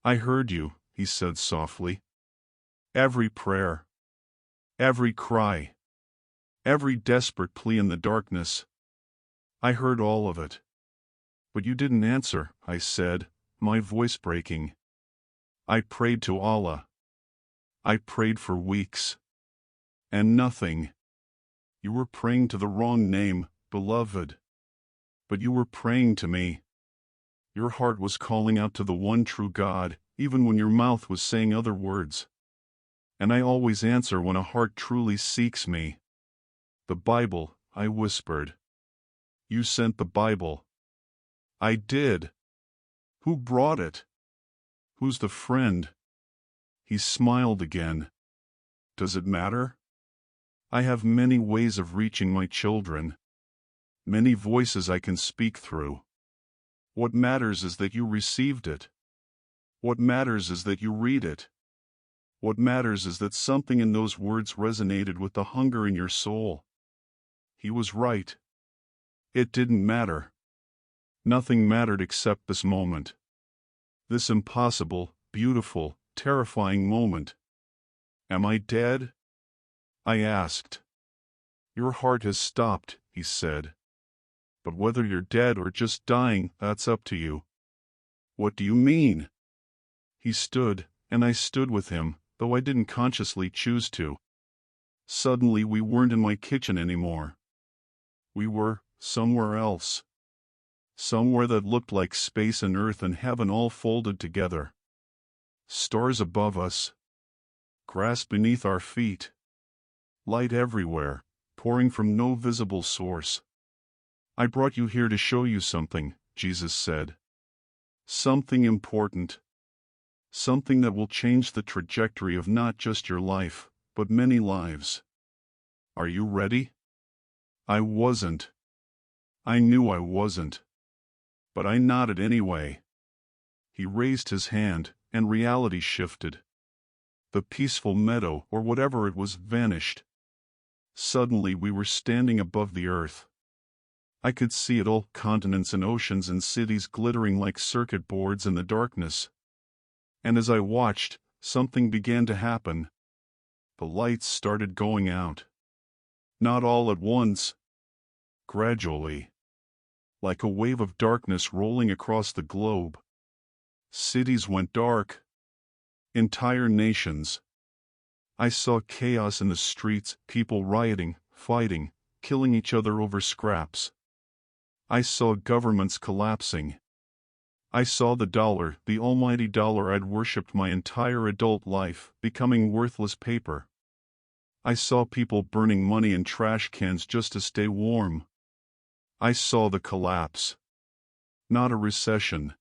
I heard you, he said softly. Every prayer. Every cry. Every desperate plea in the darkness. I heard all of it. But you didn't answer, I said, my voice breaking. I prayed to Allah. I prayed for weeks. And nothing. You were praying to the wrong name, beloved. But you were praying to me. Your heart was calling out to the one true God, even when your mouth was saying other words. And I always answer when a heart truly seeks me. The Bible, I whispered. You sent the Bible. I did. Who brought it? Who's the friend? He smiled again. Does it matter? I have many ways of reaching my children. Many voices I can speak through. What matters is that you received it. What matters is that you read it. What matters is that something in those words resonated with the hunger in your soul. He was right. It didn't matter. Nothing mattered except this moment. This impossible, beautiful, terrifying moment. Am I dead? I asked. Your heart has stopped, he said. But whether you're dead or just dying, that's up to you. What do you mean? He stood, and I stood with him, though I didn't consciously choose to. Suddenly we weren't in my kitchen anymore. We were somewhere else. Somewhere that looked like space and earth and heaven all folded together. Stars above us. Grass beneath our feet. Light everywhere, pouring from no visible source. I brought you here to show you something, Jesus said. Something important. Something that will change the trajectory of not just your life, but many lives. Are you ready? I wasn't. I knew I wasn't. But I nodded anyway. He raised his hand, and reality shifted. The peaceful meadow, or whatever it was, vanished. Suddenly we were standing above the earth. I could see it all, continents and oceans and cities glittering like circuit boards in the darkness. And as I watched, something began to happen. The lights started going out. Not all at once. gradually, like a wave of darkness rolling across the globe. Cities went dark. Entire nations. I saw chaos in the streets, people rioting, fighting, killing each other over scraps. I saw governments collapsing. I saw the dollar, the almighty dollar I'd worshipped my entire adult life, becoming worthless paper. I saw people burning money in trash cans just to stay warm. I saw the collapse. Not a recession.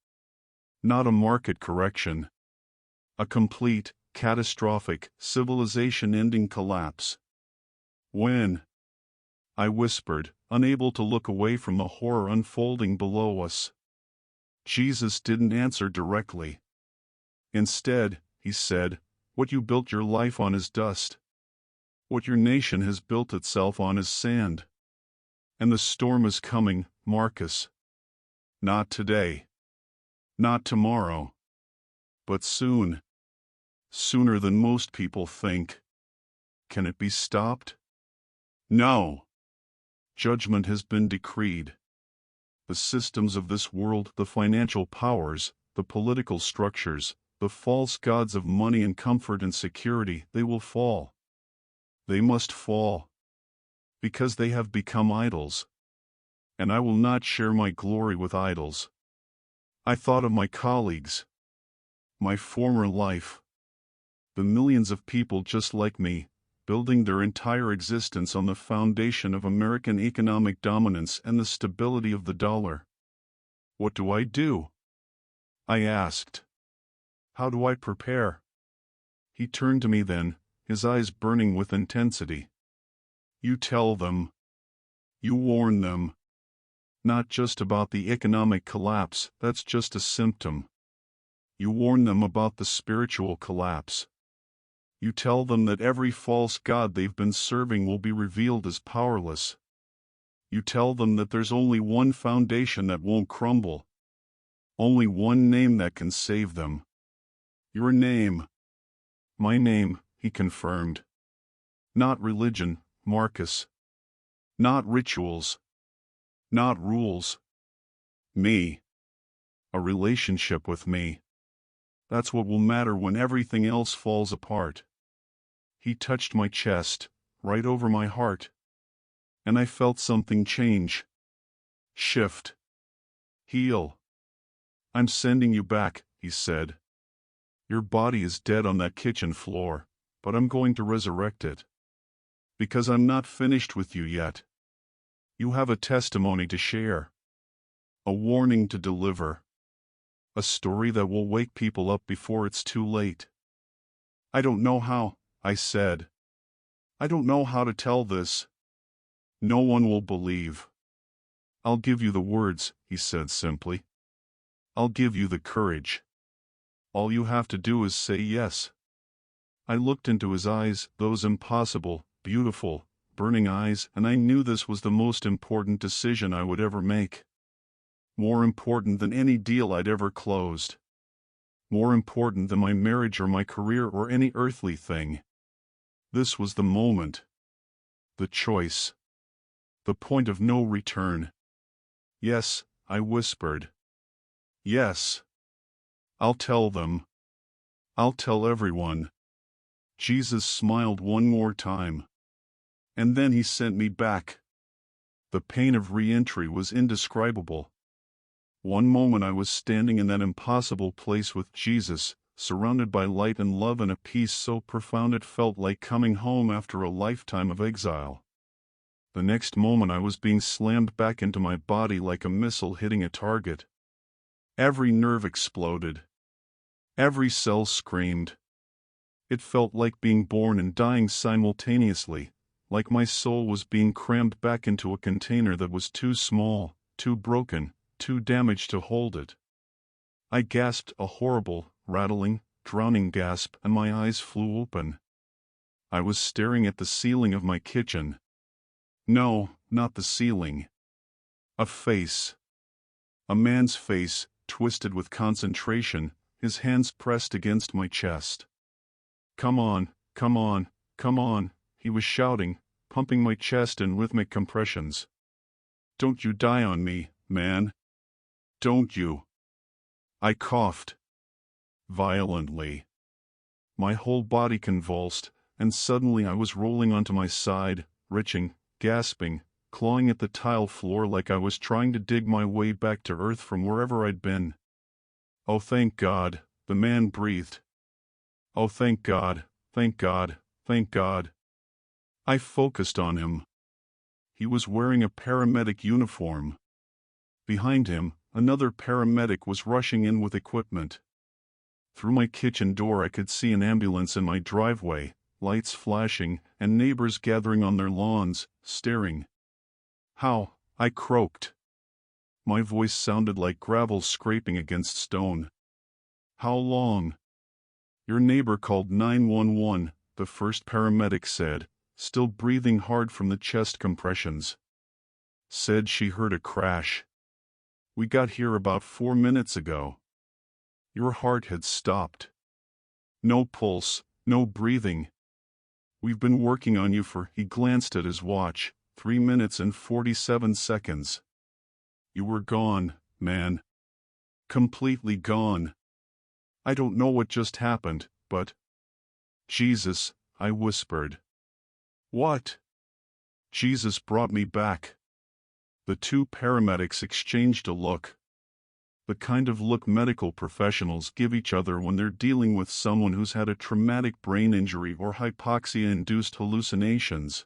Not a market correction. A complete, catastrophic, civilization-ending collapse. When? I whispered, unable to look away from the horror unfolding below us. Jesus didn't answer directly. Instead, he said, "What you built your life on is dust. What your nation has built itself on is sand. And the storm is coming, Marcus. Not today. Not tomorrow. But soon. Sooner than most people think. Can it be stopped? No. Judgment has been decreed. The systems of this world, the financial powers, the political structures, the false gods of money and comfort and security, they will fall. They must fall. Because they have become idols. And I will not share my glory with idols. I thought of my colleagues. My former life. The millions of people just like me, building their entire existence on the foundation of American economic dominance and the stability of the dollar. What do I do? I asked. How do I prepare? He turned to me then, his eyes burning with intensity. You tell them. You warn them. Not just about the economic collapse, that's just a symptom. You warn them about the spiritual collapse. You tell them that every false god they've been serving will be revealed as powerless. You tell them that there's only one foundation that won't crumble. Only one name that can save them. Your name. My name, he confirmed. Not religion, Marcus. Not rituals. Not rules. Me. A relationship with me. That's what will matter when everything else falls apart. He touched my chest, right over my heart. And I felt something change. Shift. Heal. I'm sending you back, he said. Your body is dead on that kitchen floor, but I'm going to resurrect it. Because I'm not finished with you yet. You have a testimony to share. A warning to deliver. A story that will wake people up before it's too late. I don't know how, I said. I don't know how to tell this. No one will believe. I'll give you the words, he said simply. I'll give you the courage. All you have to do is say yes. I looked into his eyes, those impossible, beautiful, burning eyes, and I knew this was the most important decision I would ever make. More important than any deal I'd ever closed. More important than my marriage or my career or any earthly thing. This was the moment. The choice. The point of no return. Yes, I whispered. Yes. I'll tell them. I'll tell everyone. Jesus smiled one more time. And then he sent me back. The pain of re-entry was indescribable. One moment I was standing in that impossible place with Jesus, surrounded by light and love and a peace so profound it felt like coming home after a lifetime of exile. The next moment I was being slammed back into my body like a missile hitting a target. Every nerve exploded. Every cell screamed. It felt like being born and dying simultaneously, like my soul was being crammed back into a container that was too small, too broken, too damaged to hold it. I gasped a horrible, rattling, drowning gasp, and my eyes flew open. I was staring at the ceiling of my kitchen. No, not the ceiling. A face. A man's face, twisted with concentration, his hands pressed against my chest. Come on, come on, come on, he was shouting, pumping my chest in rhythmic compressions. Don't you die on me, man. Don't you. I coughed. Violently. My whole body convulsed, and suddenly I was rolling onto my side, retching, gasping, clawing at the tile floor like I was trying to dig my way back to earth from wherever I'd been. Oh, thank God, the man breathed. Oh, thank God, thank God, thank God. I focused on him. He was wearing a paramedic uniform. Behind him, another paramedic was rushing in with equipment. Through my kitchen door I could see an ambulance in my driveway, lights flashing, and neighbors gathering on their lawns, staring. How? I croaked. My voice sounded like gravel scraping against stone. How long? Your neighbor called 911, the first paramedic said, still breathing hard from the chest compressions. Said she heard a crash. We got here about 4 minutes ago. Your heart had stopped. No pulse, no breathing. We've been working on you for, he glanced at his watch, 3 minutes and 47 seconds. You were gone, man. Completely gone. I don't know what just happened, but... Jesus, I whispered. What? Jesus brought me back. The two paramedics exchanged a look. The kind of look medical professionals give each other when they're dealing with someone who's had a traumatic brain injury or hypoxia-induced hallucinations.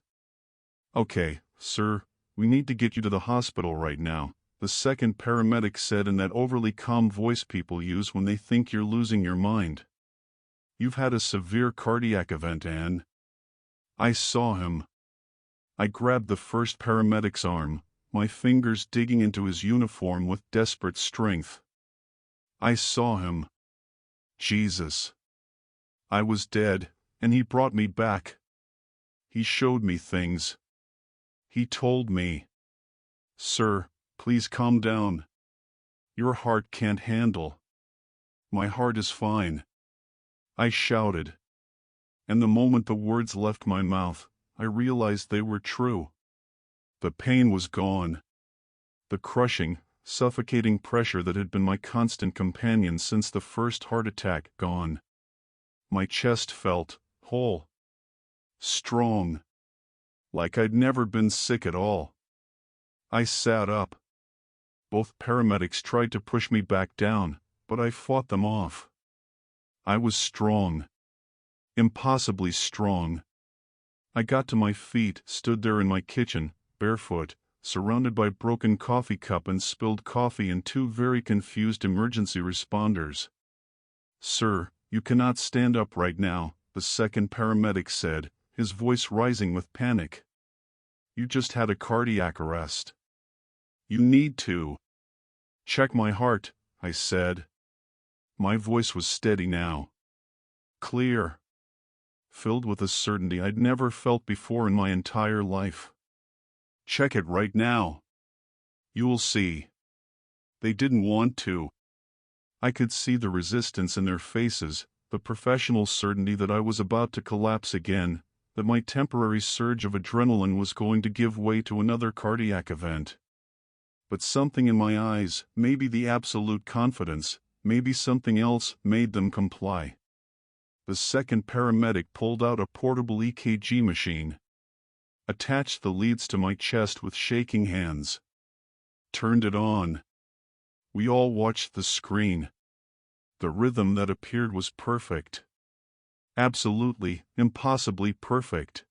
Okay, sir, we need to get you to the hospital right now, the second paramedic said in that overly calm voice people use when they think you're losing your mind. You've had a severe cardiac event, Anne. I saw him. I grabbed the first paramedic's arm, my fingers digging into his uniform with desperate strength. I saw him. Jesus. I was dead, and he brought me back. He showed me things. He told me. Sir, please calm down. Your heart can't handle. My heart is fine. I shouted. And the moment the words left my mouth, I realized they were true. The pain was gone. The crushing, suffocating pressure that had been my constant companion since the first heart attack, gone. My chest felt whole. Strong. Like I'd never been sick at all. I sat up. Both paramedics tried to push me back down, but I fought them off. I was strong. Impossibly strong. I got to my feet, stood there in my kitchen, barefoot, surrounded by broken coffee cup and spilled coffee and two very confused emergency responders. Sir, you cannot stand up right now, the second paramedic said, his voice rising with panic. You just had a cardiac arrest. You need to. Check my heart, I said. My voice was steady now. Clear. Filled with a certainty I'd never felt before in my entire life. Check it right now. You'll see. They didn't want to. I could see the resistance in their faces, the professional certainty that I was about to collapse again, that my temporary surge of adrenaline was going to give way to another cardiac event. But something in my eyes, maybe the absolute confidence, maybe something else, made them comply. The second paramedic pulled out a portable EKG machine. Attached the leads to my chest with shaking hands. Turned it on. We all watched the screen. The rhythm that appeared was perfect. Absolutely, impossibly perfect.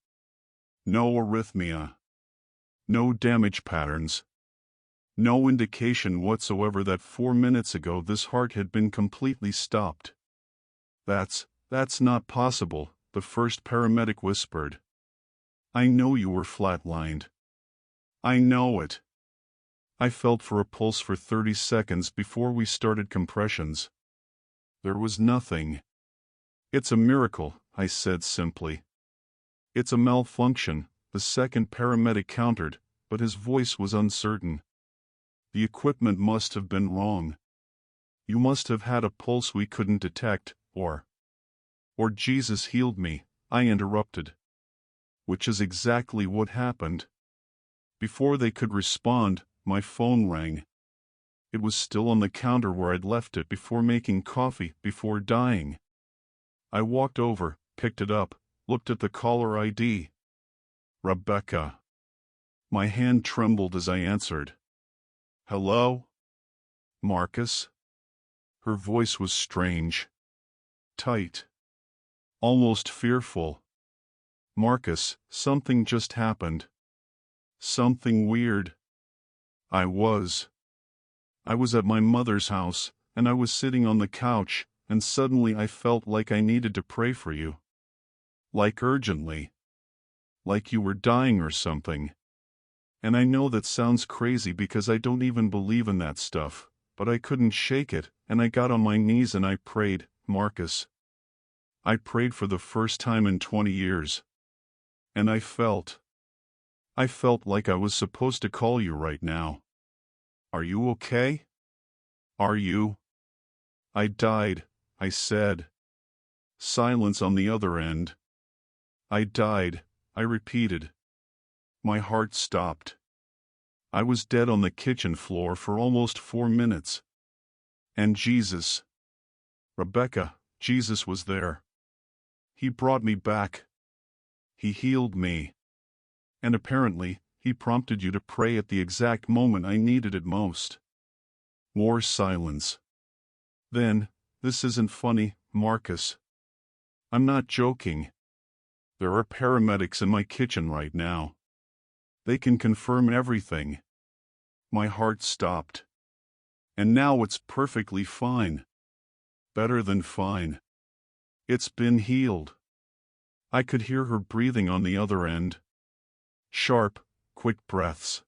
No arrhythmia. No damage patterns. No indication whatsoever that 4 minutes ago this heart had been completely stopped. That's not possible, the first paramedic whispered. I know you were flatlined. I know it. I felt for a pulse for 30 seconds before we started compressions. There was nothing. It's a miracle, I said simply. It's a malfunction, the second paramedic countered, but his voice was uncertain. The equipment must have been wrong. You must have had a pulse we couldn't detect, or Jesus healed me, I interrupted. Which is exactly what happened. Before they could respond, my phone rang. It was still on the counter where I'd left it before making coffee before dying. I walked over, picked it up, looked at the caller ID. Rebecca. My hand trembled as I answered. Hello? Marcus? Her voice was strange. Tight. Almost fearful. Marcus, something just happened. Something weird. I was at my mother's house, and I was sitting on the couch, and suddenly I felt like I needed to pray for you. Like urgently. Like you were dying or something. And I know that sounds crazy because I don't even believe in that stuff, but I couldn't shake it, and I got on my knees and I prayed, Marcus. I prayed for the first time in 20 years. And I felt like I was supposed to call you right now. Are you okay? Are you? I died, I said. Silence on the other end. I died, I repeated. My heart stopped. I was dead on the kitchen floor for almost 4 minutes. And Jesus. Rebecca, Jesus was there. He brought me back. He healed me. And apparently, he prompted you to pray at the exact moment I needed it most. More silence. Then, this isn't funny, Marcus. I'm not joking. There are paramedics in my kitchen right now. They can confirm everything. My heart stopped. And now it's perfectly fine. Better than fine. It's been healed. I could hear her breathing on the other end. Sharp, quick breaths.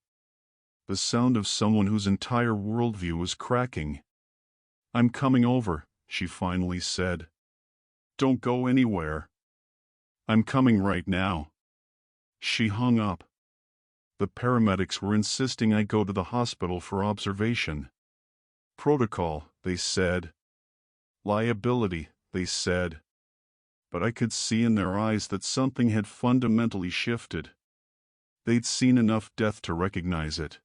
The sound of someone whose entire worldview was cracking. I'm coming over, she finally said. Don't go anywhere. I'm coming right now. She hung up. The paramedics were insisting I go to the hospital for observation. Protocol, they said. Liability, they said. But I could see in their eyes that something had fundamentally shifted. They'd seen enough death to recognize it.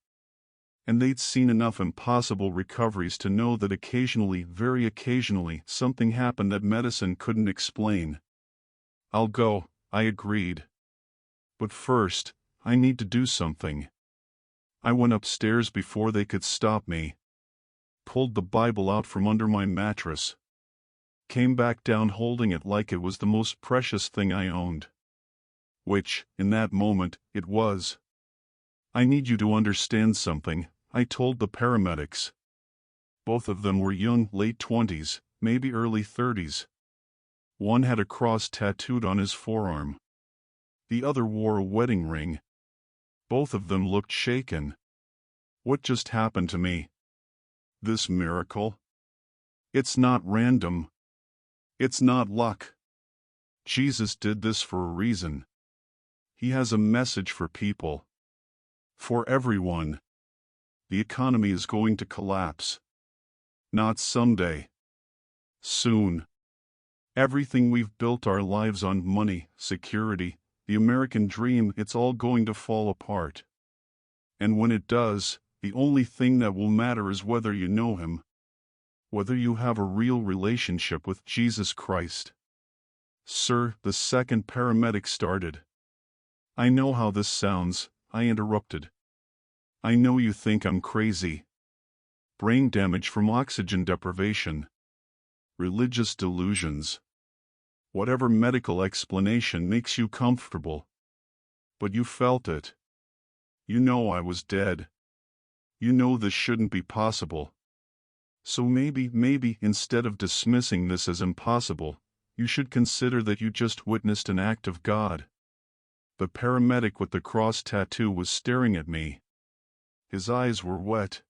And they'd seen enough impossible recoveries to know that occasionally, very occasionally, something happened that medicine couldn't explain. I'll go, I agreed. But first, I need to do something. I went upstairs before they could stop me. Pulled the Bible out from under my mattress. Came back down holding it like it was the most precious thing I owned. Which, in that moment, it was. I need you to understand something, I told the paramedics. Both of them were young, late 20s, maybe early 30s. One had a cross tattooed on his forearm. The other wore a wedding ring. Both of them looked shaken. What just happened to me? This miracle? It's not random. It's not luck. Jesus did this for a reason. He has a message for people. For everyone. The economy is going to collapse. Not someday. Soon. Everything we've built our lives on, money, security, the American dream, it's all going to fall apart. And when it does, the only thing that will matter is whether you know Him. Whether you have a real relationship with Jesus Christ. Sir, the second paramedic started. I know how this sounds, I interrupted. I know you think I'm crazy. Brain damage from oxygen deprivation. Religious delusions. Whatever medical explanation makes you comfortable. But you felt it. You know I was dead. You know this shouldn't be possible. So maybe instead of dismissing this as impossible, you should consider that you just witnessed an act of God. The paramedic with the cross tattoo was staring at me. His eyes were wet.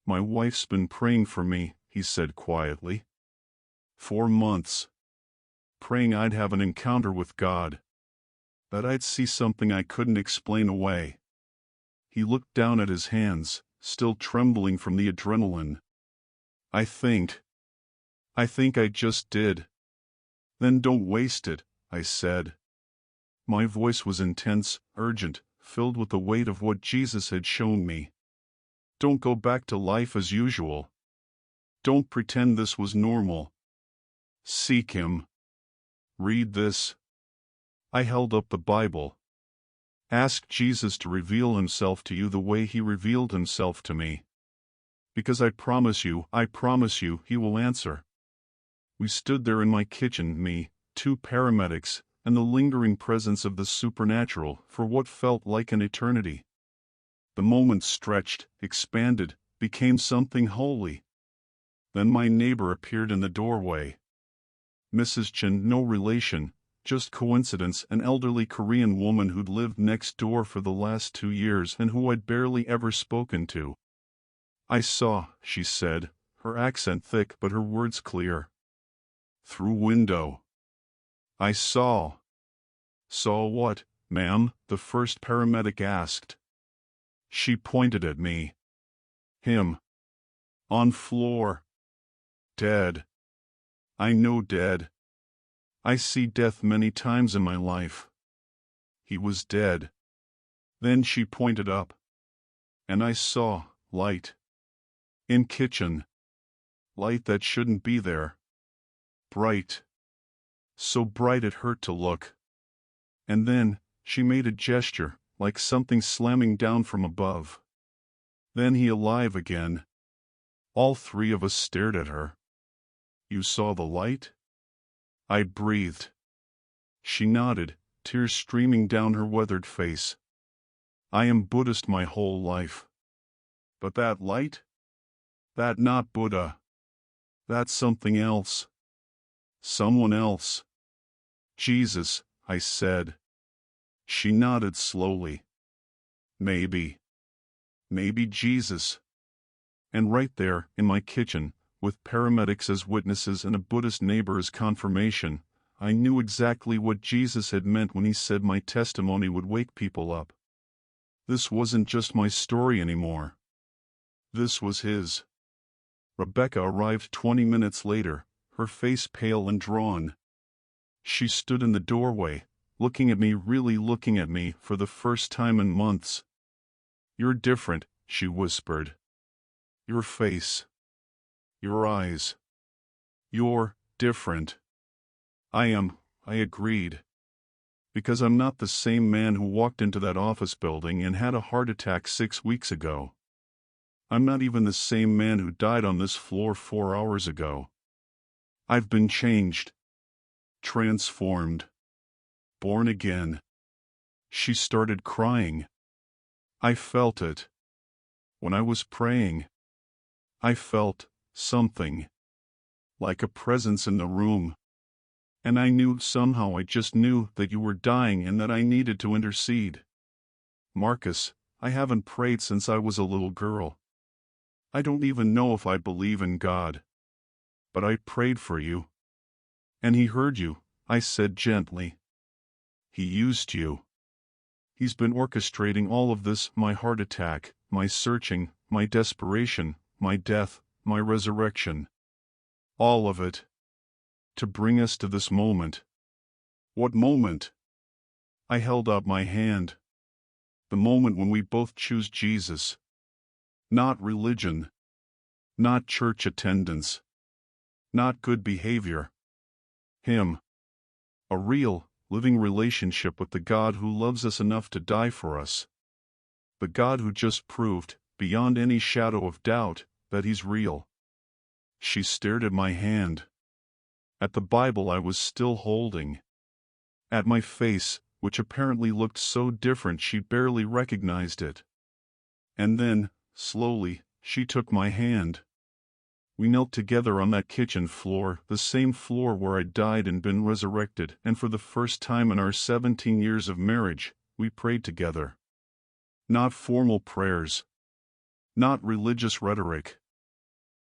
My wife's been praying for me, he said quietly. 4 months. Praying I'd have an encounter with God. That I'd see something I couldn't explain away. He looked down at his hands, still trembling from the adrenaline. I think I just did. Then don't waste it, I said. My voice was intense, urgent, filled with the weight of what Jesus had shown me. Don't go back to life as usual. Don't pretend this was normal. Seek Him. Read this. I held up the Bible. Ask Jesus to reveal Himself to you the way He revealed Himself to me. Because I promise you, He will answer. We stood there in my kitchen, me, 2 paramedics, and the lingering presence of the supernatural for what felt like an eternity. The moment stretched, expanded, became something holy. Then my neighbor appeared in the doorway. Mrs. Chen, no relation, just coincidence, an elderly Korean woman who'd lived next door for the last 2 years and who I'd barely ever spoken to. I saw, she said, her accent thick but her words clear. Through window. I saw. Saw what, ma'am? The first paramedic asked. She pointed at me. Him. On floor. Dead. I know dead. I see death many times in my life. He was dead. Then she pointed up. And I saw light. In kitchen. Light that shouldn't be there. Bright. So bright it hurt to look. And then, she made a gesture, like something slamming down from above. Then he alive again. All 3 of us stared at her. You saw the light? I breathed. She nodded, tears streaming down her weathered face. I am Buddhist my whole life. But that light? That not Buddha. That's something else. Someone else. Jesus, I said. She nodded slowly. Maybe. Maybe Jesus. And right there, in my kitchen, with paramedics as witnesses and a Buddhist neighbor as confirmation, I knew exactly what Jesus had meant when He said my testimony would wake people up. This wasn't just my story anymore. This was His. Rebecca arrived 20 minutes later, her face pale and drawn. She stood in the doorway, looking at me, really looking at me for the first time in months. You're different, she whispered. Your face. Your eyes. You're different. I am, I agreed. Because I'm not the same man who walked into that office building and had a heart attack 6 weeks ago. I'm not even the same man who died on this floor 4 hours ago. I've been changed. Transformed. Born again. She started crying. I felt it. When I was praying, I felt something. Like a presence in the room. And I knew, somehow I just knew, that you were dying and that I needed to intercede. Marcus, I haven't prayed since I was a little girl. I don't even know if I believe in God. But I prayed for you. And He heard you, I said gently. He used you. He's been orchestrating all of this, my heart attack, my searching, my desperation, my death, my resurrection. All of it. To bring us to this moment. What moment? I held out my hand. The moment when we both choose Jesus. Not religion. Not church attendance. Not good behavior. Him. A real, living relationship with the God who loves us enough to die for us. The God who just proved, beyond any shadow of doubt, that He's real. She stared at my hand. At the Bible I was still holding. At my face, which apparently looked so different she barely recognized it. And then, slowly, she took my hand. We knelt together on that kitchen floor, the same floor where I died and been resurrected, and for the first time in our 17 years of marriage, we prayed together. Not formal prayers. Not religious rhetoric.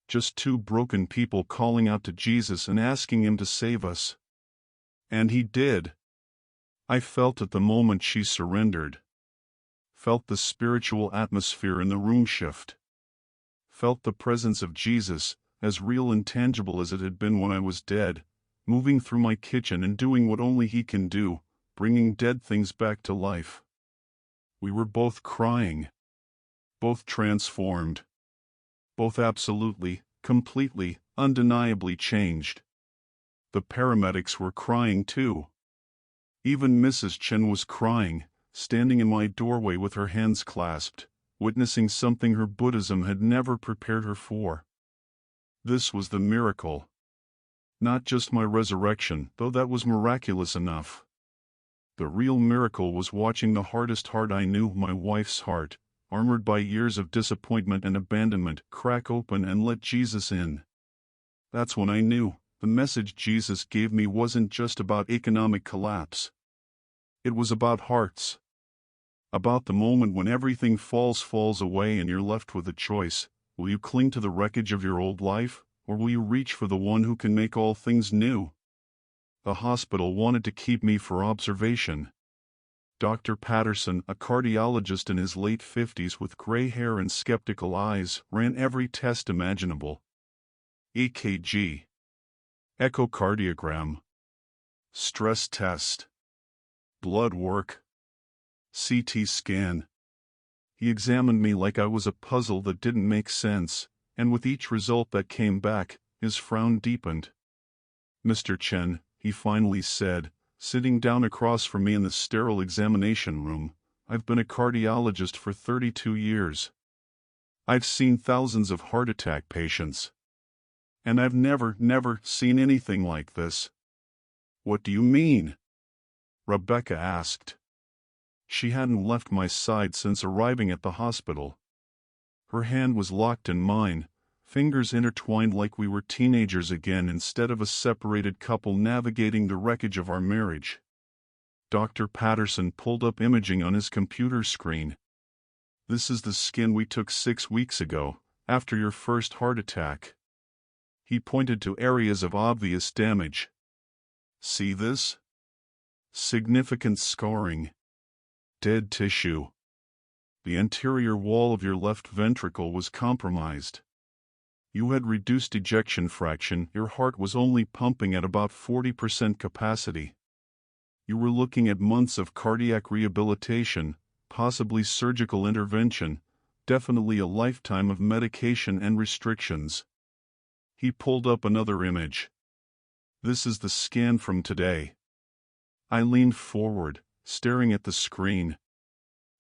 Just 2 broken people calling out to Jesus and asking Him to save us. And He did. I felt at the moment she surrendered. Felt the spiritual atmosphere in the room shift. Felt the presence of Jesus, as real and tangible as it had been when I was dead, moving through my kitchen and doing what only He can do, bringing dead things back to life. We were both crying. Both transformed. Both absolutely, completely, undeniably changed. The paramedics were crying too. Even Mrs. Chen was crying, standing in my doorway with her hands clasped, witnessing something her Buddhism had never prepared her for. This was the miracle. Not just my resurrection, though that was miraculous enough. The real miracle was watching the hardest heart I knew, my wife's heart, armored by years of disappointment and abandonment, crack open and let Jesus in. That's when I knew the message Jesus gave me wasn't just about economic collapse. It was about hearts. About the moment when everything falls away and you're left with a choice. Will you cling to the wreckage of your old life, or will you reach for the one who can make all things new? The hospital wanted to keep me for observation. Dr. Patterson, a cardiologist in his late 50s with gray hair and skeptical eyes, ran every test imaginable. EKG, echocardiogram, stress test, blood work, CT scan. He examined me like I was a puzzle that didn't make sense, and with each result that came back, his frown deepened. "Mr. Chen," he finally said, sitting down across from me in the sterile examination room, "I've been a cardiologist for 32 years. I've seen thousands of heart attack patients. And I've never seen anything like this." "What do you mean?" Rebecca asked. She hadn't left my side since arriving at the hospital. Her hand was locked in mine, fingers intertwined like we were teenagers again instead of a separated couple navigating the wreckage of our marriage. Dr. Patterson pulled up imaging on his computer screen. "This is the skin we took 6 weeks ago, after your first heart attack." He pointed to areas of obvious damage. "See this? Significant scarring. Dead tissue. The anterior wall of your left ventricle was compromised. You had reduced ejection fraction, your heart was only pumping at about 40% capacity. You were looking at months of cardiac rehabilitation, possibly surgical intervention, definitely a lifetime of medication and restrictions." He pulled up another image. "This is the scan from today." I leaned forward, staring at the screen.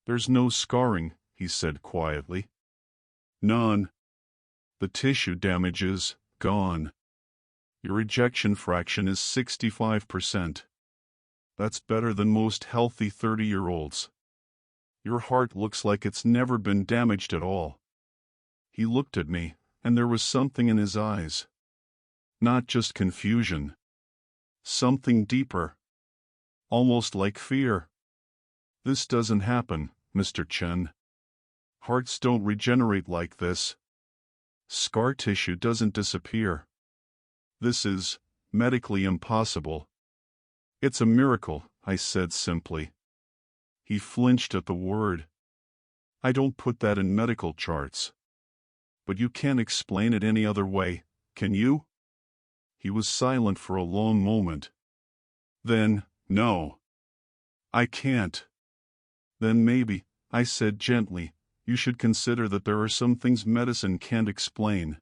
"There's no scarring," he said quietly. "None. The tissue damage is gone. Your ejection fraction is 65%. That's better than most healthy 30-year-olds. Your heart looks like it's never been damaged at all." He looked at me, and there was something in his eyes. Not just confusion. Something deeper. Almost like fear. "This doesn't happen, Mr. Chen. Hearts don't regenerate like this. Scar tissue doesn't disappear. This is medically impossible." "It's a miracle," I said simply. He flinched at the word. "I don't put that in medical charts. But you can't explain it any other way, can you?" He was silent for a long moment. Then, "No. I can't." "Then maybe," I said gently, "you should consider that there are some things medicine can't explain.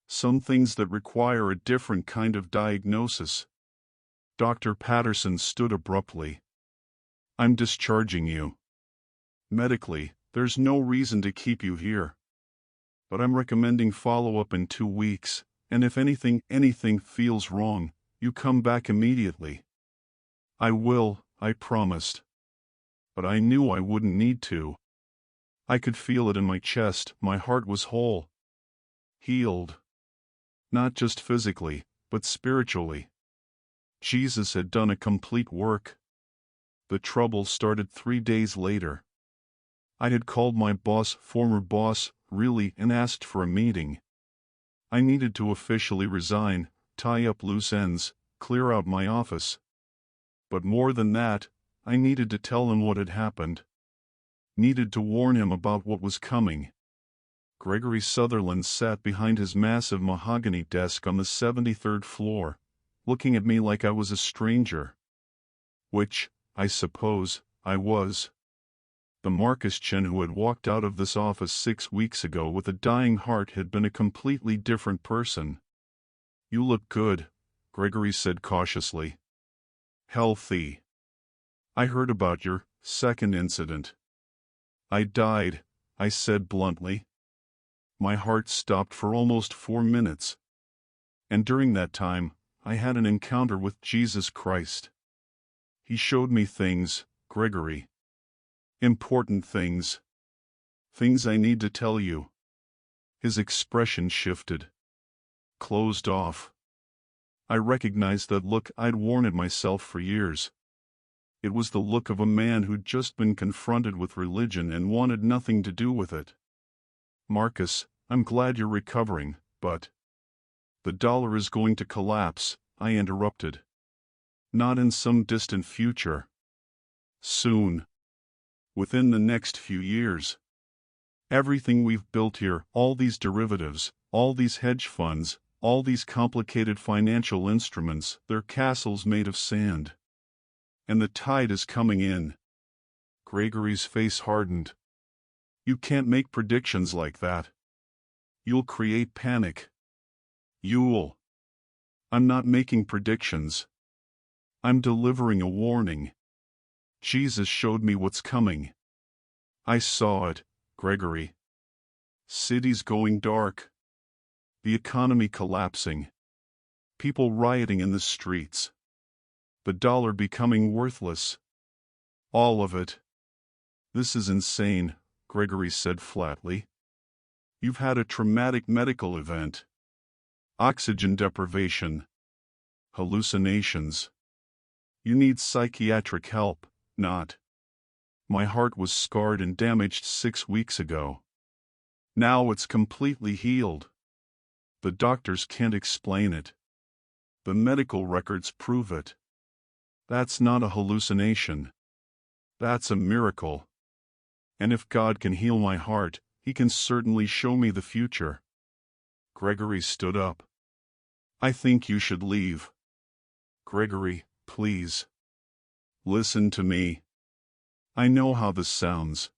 Some things that require a different kind of diagnosis." Dr. Patterson stood abruptly. "I'm discharging you. Medically, there's no reason to keep you here. But I'm recommending follow-up in 2 weeks, and if anything feels wrong, you come back immediately." "I will," I promised. But I knew I wouldn't need to. I could feel it in my chest, my heart was whole. Healed. Not just physically, but spiritually. Jesus had done a complete work. The trouble started 3 days later. I had called my former boss, really, and asked for a meeting. I needed to officially resign, tie up loose ends, clear out my office. But more than that, I needed to tell him what had happened. Needed to warn him about what was coming. Gregory Sutherland sat behind his massive mahogany desk on the 73rd floor, looking at me like I was a stranger. Which, I suppose, I was. The Marcus Chen who had walked out of this office 6 weeks ago with a dying heart had been a completely different person. "You look good," Gregory said cautiously. "Healthy. I heard about your second incident." "I died," I said bluntly. My heart stopped for almost 4 minutes. And during that time, I had an encounter with Jesus Christ. He showed me things, Gregory. Important things. Things I need to tell you. His expression shifted. Closed off. I recognized that look I'd worn it myself for years. It was the look of a man who'd just been confronted with religion and wanted nothing to do with it. "Marcus, I'm glad you're recovering, but—" "The dollar is going to collapse," I interrupted. "Not in some distant future. Soon. Within the next few years. Everything we've built here, all these derivatives, all these hedge funds, all these complicated financial instruments, they're castles made of sand. And the tide is coming in." Gregory's face hardened. "You can't make predictions like that. You'll create panic. You'll—" "I'm not making predictions. I'm delivering a warning. Jesus showed me what's coming. I saw it, Gregory. Cities going dark. The economy collapsing. People rioting in the streets. The dollar becoming worthless. All of it." "This is insane," Gregory said flatly. "You've had a traumatic medical event. Oxygen deprivation. Hallucinations. You need psychiatric help, not—" My heart was scarred and damaged 6 weeks ago. Now it's completely healed. The doctors can't explain it. The medical records prove it. That's not a hallucination. That's a miracle. And if God can heal my heart, He can certainly show me the future." Gregory stood up. "I think you should leave." "Gregory, please. Listen to me. I know how this sounds.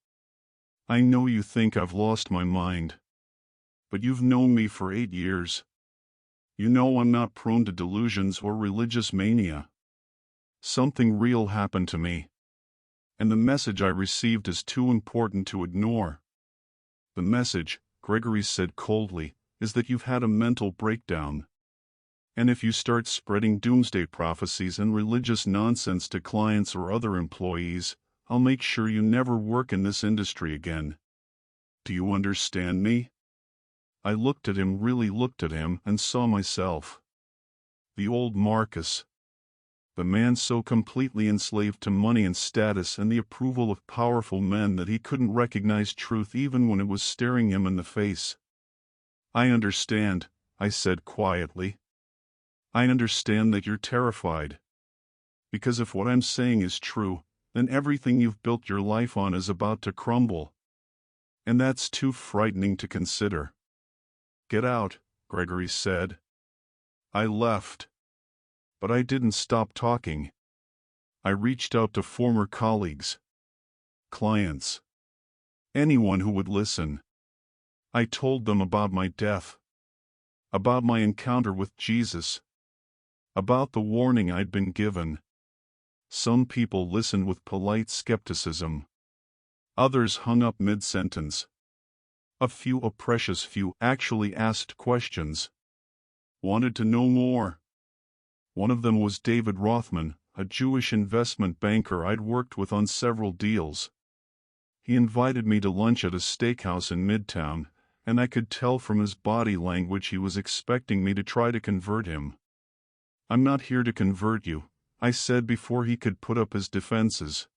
I know you think I've lost my mind. But you've known me for 8 years. You know I'm not prone to delusions or religious mania. Something real happened to me. And the message I received is too important to ignore. The message," Gregory said coldly, "is that you've had a mental breakdown. And if you start spreading doomsday prophecies and religious nonsense to clients or other employees, I'll make sure you never work in this industry again. Do you understand me?" I looked at him, really looked at him, and saw myself. The old Marcus. The man so completely enslaved to money and status and the approval of powerful men that he couldn't recognize truth even when it was staring him in the face. "I understand," I said quietly. "I understand that you're terrified. Because if what I'm saying is true, then everything you've built your life on is about to crumble. And that's too frightening to consider." "Get out," Gregory said. I left. But I didn't stop talking. I reached out to former colleagues, clients, anyone who would listen. I told them about my death, about my encounter with Jesus, about the warning I'd been given. Some people listened with polite skepticism. Others hung up mid-sentence. A precious few, actually asked questions. Wanted to know more. One of them was David Rothman, a Jewish investment banker I'd worked with on several deals. He invited me to lunch at a steakhouse in Midtown, and I could tell from his body language he was expecting me to try to convert him. "I'm not here to convert you," I said before he could put up his defenses.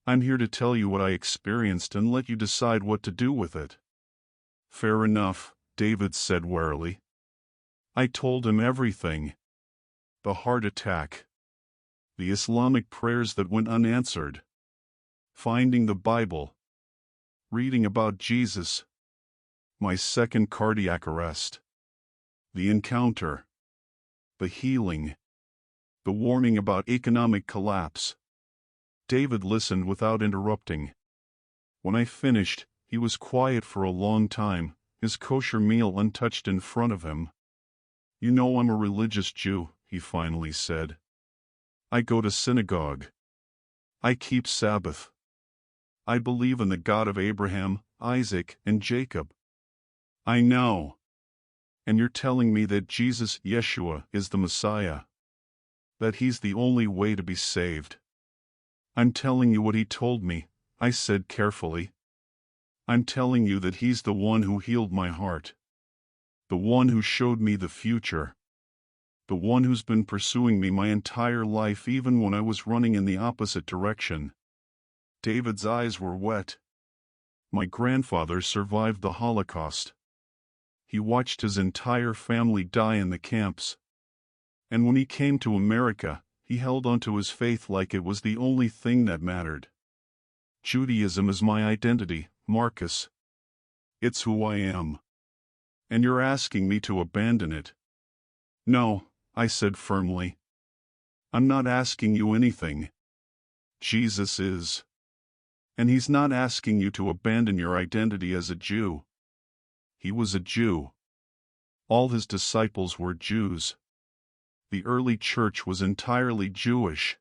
"I'm here to tell you what I experienced and let you decide what to do with it." "Fair enough," David said warily. I told him everything. The heart attack. The Islamic prayers that went unanswered. Finding the Bible. Reading about Jesus. My second cardiac arrest. The encounter. The healing. The warning about economic collapse. David listened without interrupting. When I finished, he was quiet for a long time, his kosher meal untouched in front of him. "You know I'm a religious Jew," he finally said. "I go to synagogue. I keep Sabbath. I believe in the God of Abraham, Isaac, and Jacob." "I know. And you're telling me that Jesus, Yeshua, is the Messiah? That he's the only way to be saved?" "I'm telling you what he told me," I said carefully. "I'm telling you that he's the one who healed my heart. The one who showed me the future. The one who's been pursuing me my entire life even when I was running in the opposite direction." David's eyes were wet. "My grandfather survived the Holocaust. He watched his entire family die in the camps. And when he came to America, he held onto his faith like it was the only thing that mattered. Judaism is my identity, Marcus. It's who I am. And you're asking me to abandon it." "No," I said firmly. "I'm not asking you anything. Jesus is. And he's not asking you to abandon your identity as a Jew. He was a Jew. All his disciples were Jews. The early church was entirely Jewish.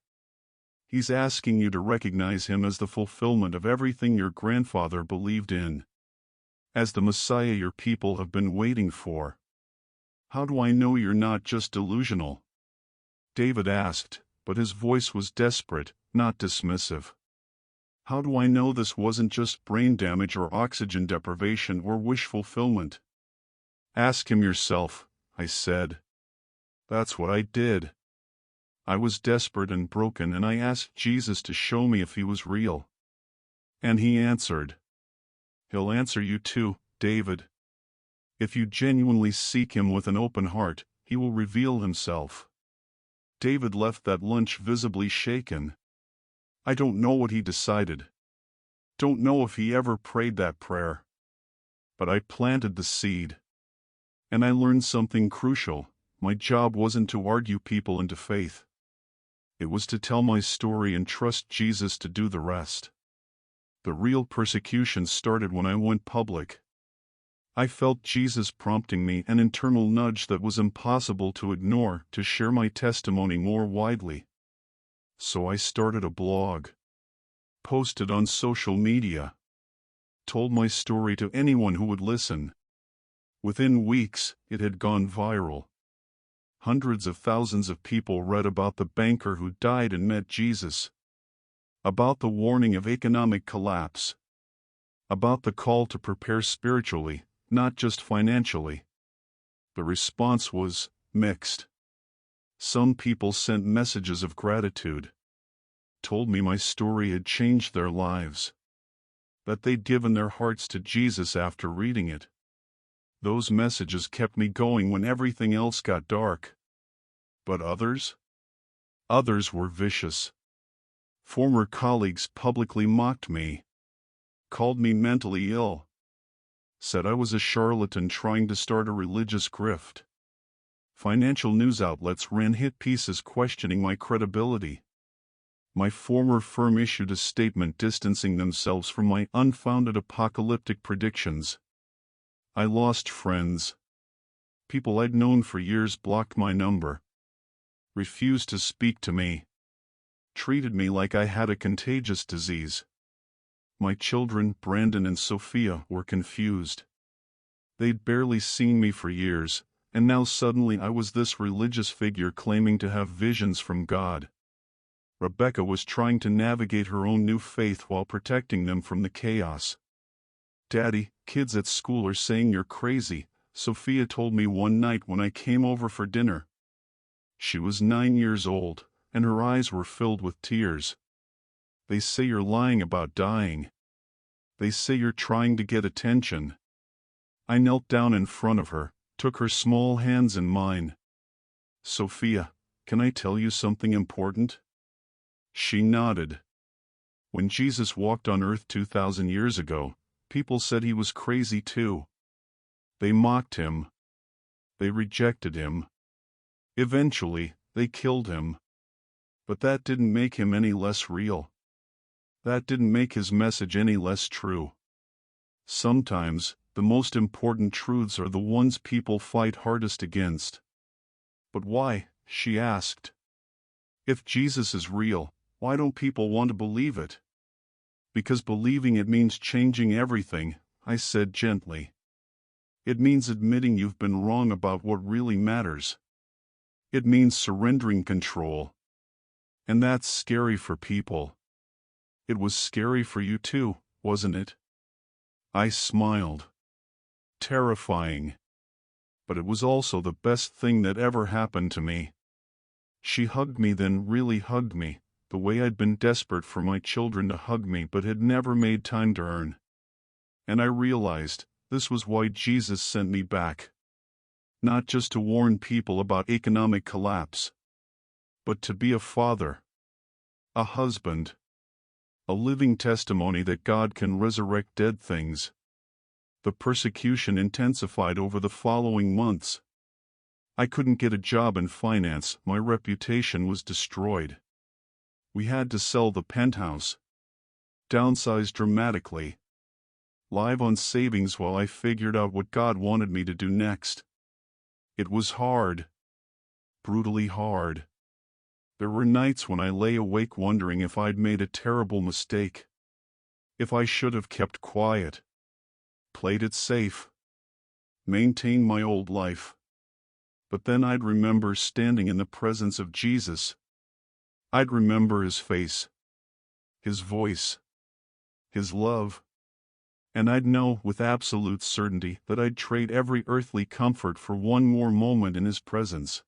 He's asking you to recognize him as the fulfillment of everything your grandfather believed in. As the Messiah your people have been waiting for." "How do I know you're not just delusional?" David asked, but his voice was desperate, not dismissive. "How do I know this wasn't just brain damage or oxygen deprivation or wish fulfillment?" "Ask him yourself," I said. That's what I did. I was desperate and broken, and I asked Jesus to show me if he was real. And he answered. He'll answer you too, David. If you genuinely seek him with an open heart, he will reveal himself. David left that lunch visibly shaken. I don't know what he decided. Don't know if he ever prayed that prayer. But I planted the seed. And I learned something crucial. My job wasn't to argue people into faith. It was to tell my story and trust Jesus to do the rest. The real persecution started when I went public. I felt Jesus prompting me, an internal nudge that was impossible to ignore, to share my testimony more widely. So I started a blog. Posted on social media. Told my story to anyone who would listen. Within weeks, it had gone viral. Hundreds of thousands of people read about the banker who died and met Jesus. About the warning of economic collapse. About the call to prepare spiritually, not just financially. The response was mixed. Some people sent messages of gratitude. Told me my story had changed their lives. That they'd given their hearts to Jesus after reading it. Those messages kept me going when everything else got dark. But others? Others were vicious. Former colleagues publicly mocked me. Called me mentally ill. Said I was a charlatan trying to start a religious grift. Financial news outlets ran hit pieces questioning my credibility. My former firm issued a statement distancing themselves from my unfounded apocalyptic predictions. I lost friends. People I'd known for years blocked my number. Refused to speak to me. Treated me like I had a contagious disease. My children, Brandon and Sophia, were confused. They'd barely seen me for years, and now suddenly I was this religious figure claiming to have visions from God. Rebecca was trying to navigate her own new faith while protecting them from the chaos. Daddy, kids at school are saying you're crazy, Sophia told me one night when I came over for dinner. She was 9 years old, and her eyes were filled with tears. They say you're lying about dying. They say you're trying to get attention. I knelt down in front of her, took her small hands in mine. Sophia, can I tell you something important? She nodded. When Jesus walked on earth 2,000 years ago, people said he was crazy too. They mocked him. They rejected him. Eventually, they killed him. But that didn't make him any less real. That didn't make his message any less true. Sometimes, the most important truths are the ones people fight hardest against. But why? She asked. If Jesus is real, why don't people want to believe it? Because believing it means changing everything, I said gently. It means admitting you've been wrong about what really matters. It means surrendering control. And that's scary for people. It was scary for you too, wasn't it? I smiled. Terrifying. But it was also the best thing that ever happened to me. She hugged me, then really hugged me, the way I'd been desperate for my children to hug me but had never made time to earn. And I realized, this was why Jesus sent me back. Not just to warn people about economic collapse, but to be a father, a husband, a living testimony that God can resurrect dead things. The persecution intensified over the following months. I couldn't get a job in finance, my reputation was destroyed. We had to sell the penthouse, downsize dramatically, live on savings while I figured out what God wanted me to do next. It was hard, brutally hard. There were nights when I lay awake wondering if I'd made a terrible mistake, if I should have kept quiet, played it safe, maintained my old life. But then I'd remember standing in the presence of Jesus. I'd remember his face, his voice, his love. And I'd know with absolute certainty that I'd trade every earthly comfort for one more moment in his presence.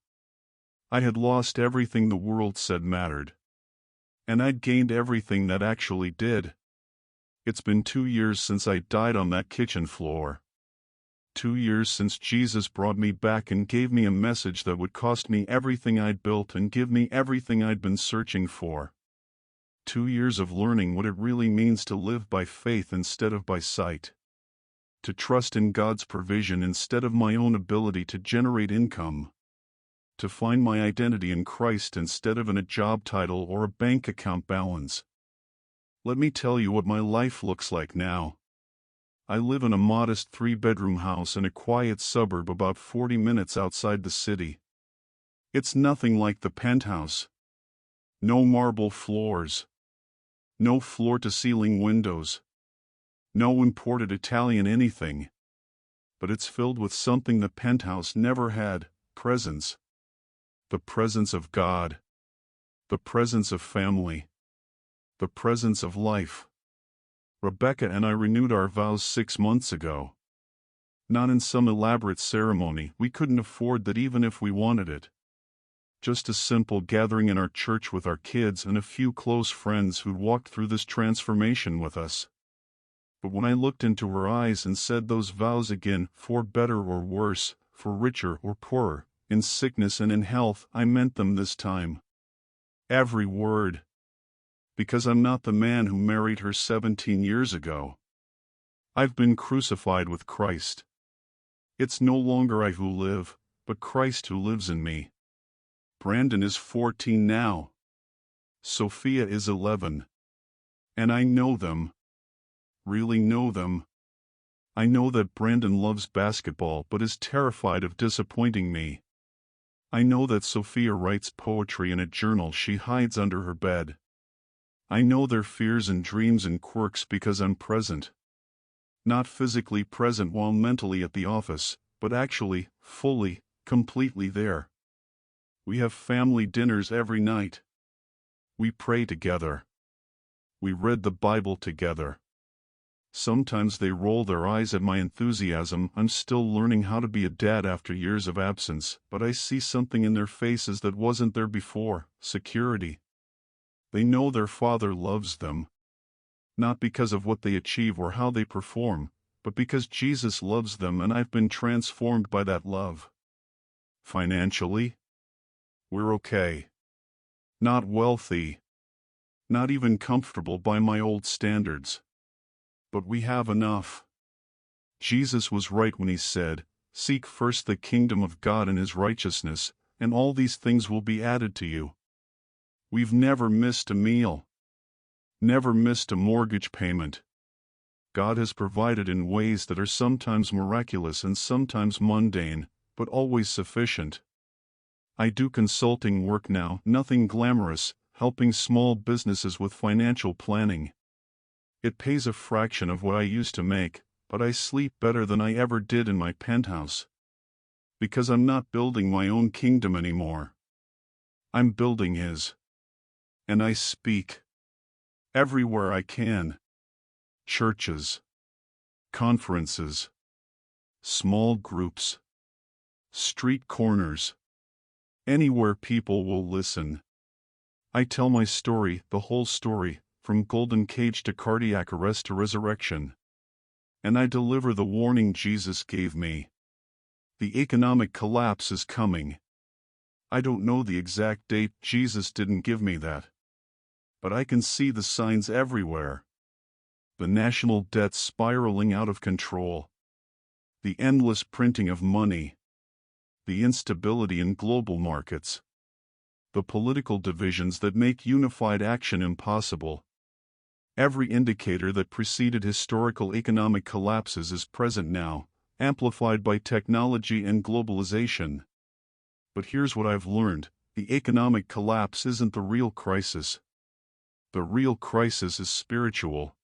I had lost everything the world said mattered. And I'd gained everything that actually did. It's been 2 years since I died on that kitchen floor. 2 years since Jesus brought me back and gave me a message that would cost me everything I'd built and give me everything I'd been searching for. 2 years of learning what it really means to live by faith instead of by sight. To trust in God's provision instead of my own ability to generate income. To find my identity in Christ instead of in a job title or a bank account balance. Let me tell you what my life looks like now. I live in a modest 3-bedroom house in a quiet suburb about 40 minutes outside the city. It's nothing like the penthouse. No marble floors. No floor-to-ceiling windows. No imported Italian anything. But it's filled with something the penthouse never had, presence. The presence of God. The presence of family. The presence of life. Rebecca and I renewed our vows 6 months ago. Not in some elaborate ceremony, we couldn't afford that even if we wanted it. Just a simple gathering in our church with our kids and a few close friends who'd walked through this transformation with us. But when I looked into her eyes and said those vows again, for better or worse, for richer or poorer, in sickness and in health, I meant them this time. Every word. Because I'm not the man who married her 17 years ago. I've been crucified with Christ. It's no longer I who live, but Christ who lives in me. Brandon is 14 now. Sophia is 11. And I know them. Really know them. I know that Brandon loves basketball but is terrified of disappointing me. I know that Sophia writes poetry in a journal she hides under her bed. I know their fears and dreams and quirks because I'm present. Not physically present while mentally at the office, but actually, fully, completely there. We have family dinners every night. We pray together. We read the Bible together. Sometimes they roll their eyes at my enthusiasm. I'm still learning how to be a dad after years of absence, but I see something in their faces that wasn't there before: security. They know their father loves them. Not because of what they achieve or how they perform, but because Jesus loves them and I've been transformed by that love. Financially, we're okay. Not wealthy. Not even comfortable by my old standards. But we have enough. Jesus was right when he said, "Seek first the kingdom of God and his righteousness, and all these things will be added to you." We've never missed a meal. never missed a mortgage payment. God has provided in ways that are sometimes miraculous and sometimes mundane, but always sufficient. I do consulting work now, nothing glamorous, helping small businesses with financial planning. It pays a fraction of what I used to make, but I sleep better than I ever did in my penthouse. Because I'm not building my own kingdom anymore. I'm building His. And I speak everywhere I can. Churches, conferences, small groups, street corners, anywhere people will listen. I tell my story, the whole story, from golden cage to cardiac arrest to resurrection. And I deliver the warning Jesus gave me. The economic collapse is coming. I don't know the exact date, Jesus didn't give me that. But I can see the signs everywhere. The national debt spiraling out of control. The endless printing of money. The instability in global markets. The political divisions that make unified action impossible. Every indicator that preceded historical economic collapses is present now, amplified by technology and globalization. But here's what I've learned: the economic collapse isn't the real crisis. The real crisis is spiritual.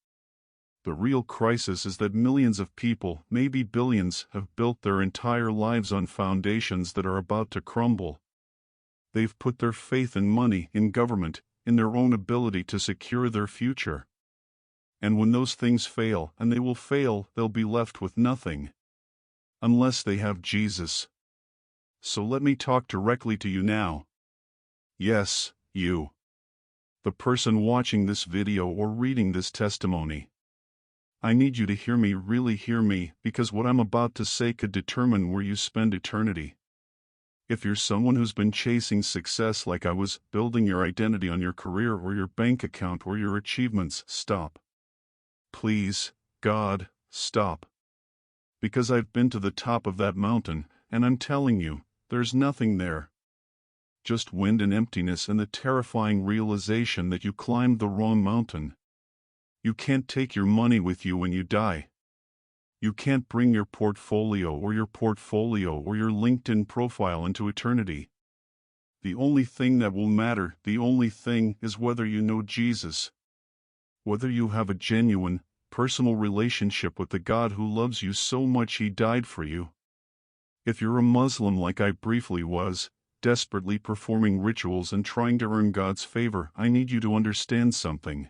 The real crisis is that millions of people, maybe billions, have built their entire lives on foundations that are about to crumble. They've put their faith in money, in government, in their own ability to secure their future. And when those things fail, and they will fail, they'll be left with nothing. Unless they have Jesus. So let me talk directly to you now. Yes, you. The person watching this video or reading this testimony. I need you to hear me, really hear me, because what I'm about to say could determine where you spend eternity. If you're someone who's been chasing success like I was, building your identity on your career or your bank account or your achievements, stop. Please, God, stop. Because I've been to the top of that mountain, and I'm telling you, there's nothing there. Just wind and emptiness and the terrifying realization that you climbed the wrong mountain. You can't take your money with you when you die. You can't bring your portfolio or your LinkedIn profile into eternity. The only thing that will matter, the only thing, is whether you know Jesus. Whether you have a genuine, personal relationship with the God who loves you so much He died for you. If you're a Muslim like I briefly was, desperately performing rituals and trying to earn God's favor, I need you to understand something.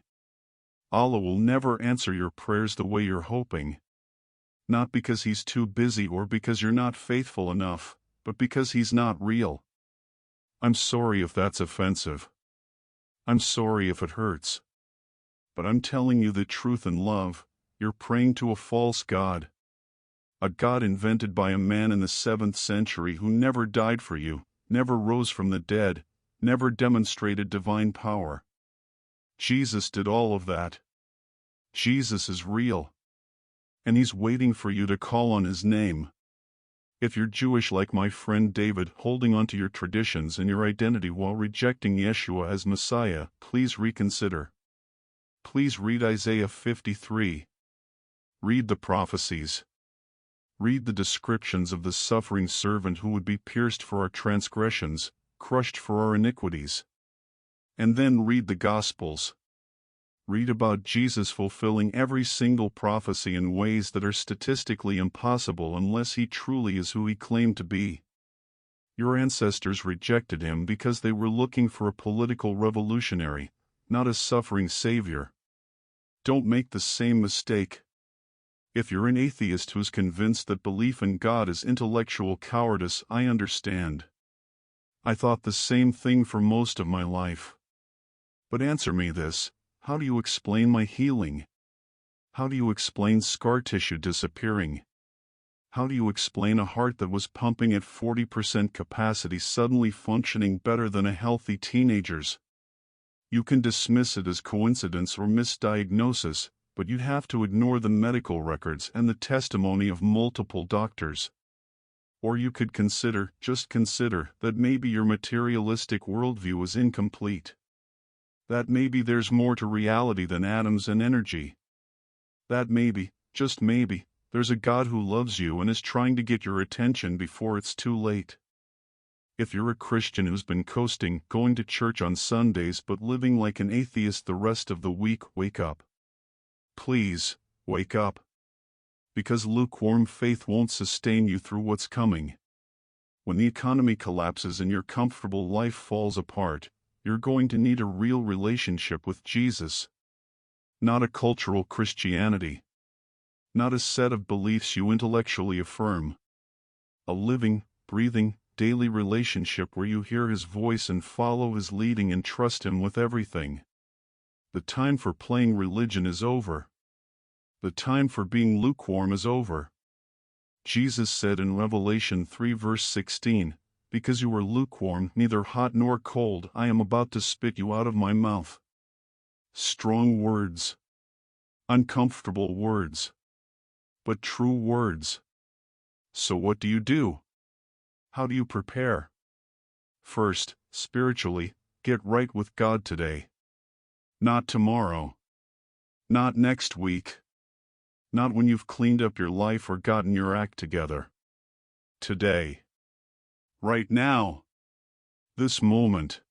Allah will never answer your prayers the way you're hoping. Not because He's too busy or because you're not faithful enough, but because He's not real. I'm sorry if that's offensive. I'm sorry if it hurts. But I'm telling you the truth in love, you're praying to a false God. A God invented by a man in the 7th century who never died for you, never rose from the dead, never demonstrated divine power. Jesus did all of that. Jesus is real. And He's waiting for you to call on His name. If you're Jewish like my friend David, holding on to your traditions and your identity while rejecting Yeshua as Messiah, please reconsider. Please read Isaiah 53. Read the prophecies. Read the descriptions of the suffering servant who would be pierced for our transgressions, crushed for our iniquities. And then read the Gospels. Read about Jesus fulfilling every single prophecy in ways that are statistically impossible unless He truly is who He claimed to be. Your ancestors rejected Him because they were looking for a political revolutionary, not a suffering savior. Don't make the same mistake. If you're an atheist who's convinced that belief in God is intellectual cowardice, I understand. I thought the same thing for most of my life. But answer me this: how do you explain my healing? How do you explain scar tissue disappearing? How do you explain a heart that was pumping at 40% capacity suddenly functioning better than a healthy teenager's? You can dismiss it as coincidence or misdiagnosis, but you'd have to ignore the medical records and the testimony of multiple doctors. Or you could just consider, that maybe your materialistic worldview is incomplete. That maybe there's more to reality than atoms and energy. That maybe, just maybe, there's a God who loves you and is trying to get your attention before it's too late. If you're a Christian who's been coasting, going to church on Sundays but living like an atheist the rest of the week, wake up. Please, wake up. Because lukewarm faith won't sustain you through what's coming. When the economy collapses and your comfortable life falls apart, you're going to need a real relationship with Jesus. Not a cultural Christianity. Not a set of beliefs you intellectually affirm. A living, breathing, daily relationship where you hear His voice and follow His leading and trust Him with everything. The time for playing religion is over. The time for being lukewarm is over. Jesus said in Revelation 3 verse 16, "Because you are lukewarm, neither hot nor cold, I am about to spit you out of my mouth." Strong words. Uncomfortable words. But true words. So what do? How do you prepare? First, spiritually, get right with God today. Not tomorrow. Not next week. Not when you've cleaned up your life or gotten your act together. Today. Right now. This moment.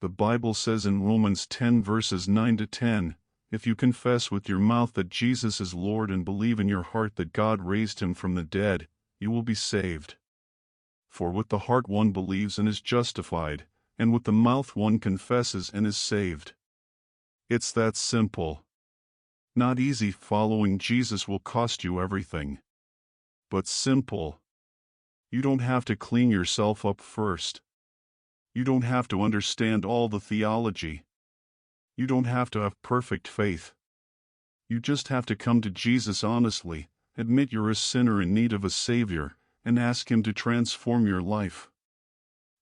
The Bible says in Romans 10 verses 9 to 10, "If you confess with your mouth that Jesus is Lord and believe in your heart that God raised Him from the dead, you will be saved. For with the heart one believes and is justified, and with the mouth one confesses and is saved." It's that simple. Not easy. Following Jesus will cost you everything. But simple. You don't have to clean yourself up first. You don't have to understand all the theology. You don't have to have perfect faith. You just have to come to Jesus honestly, admit you're a sinner in need of a Savior, and ask Him to transform your life.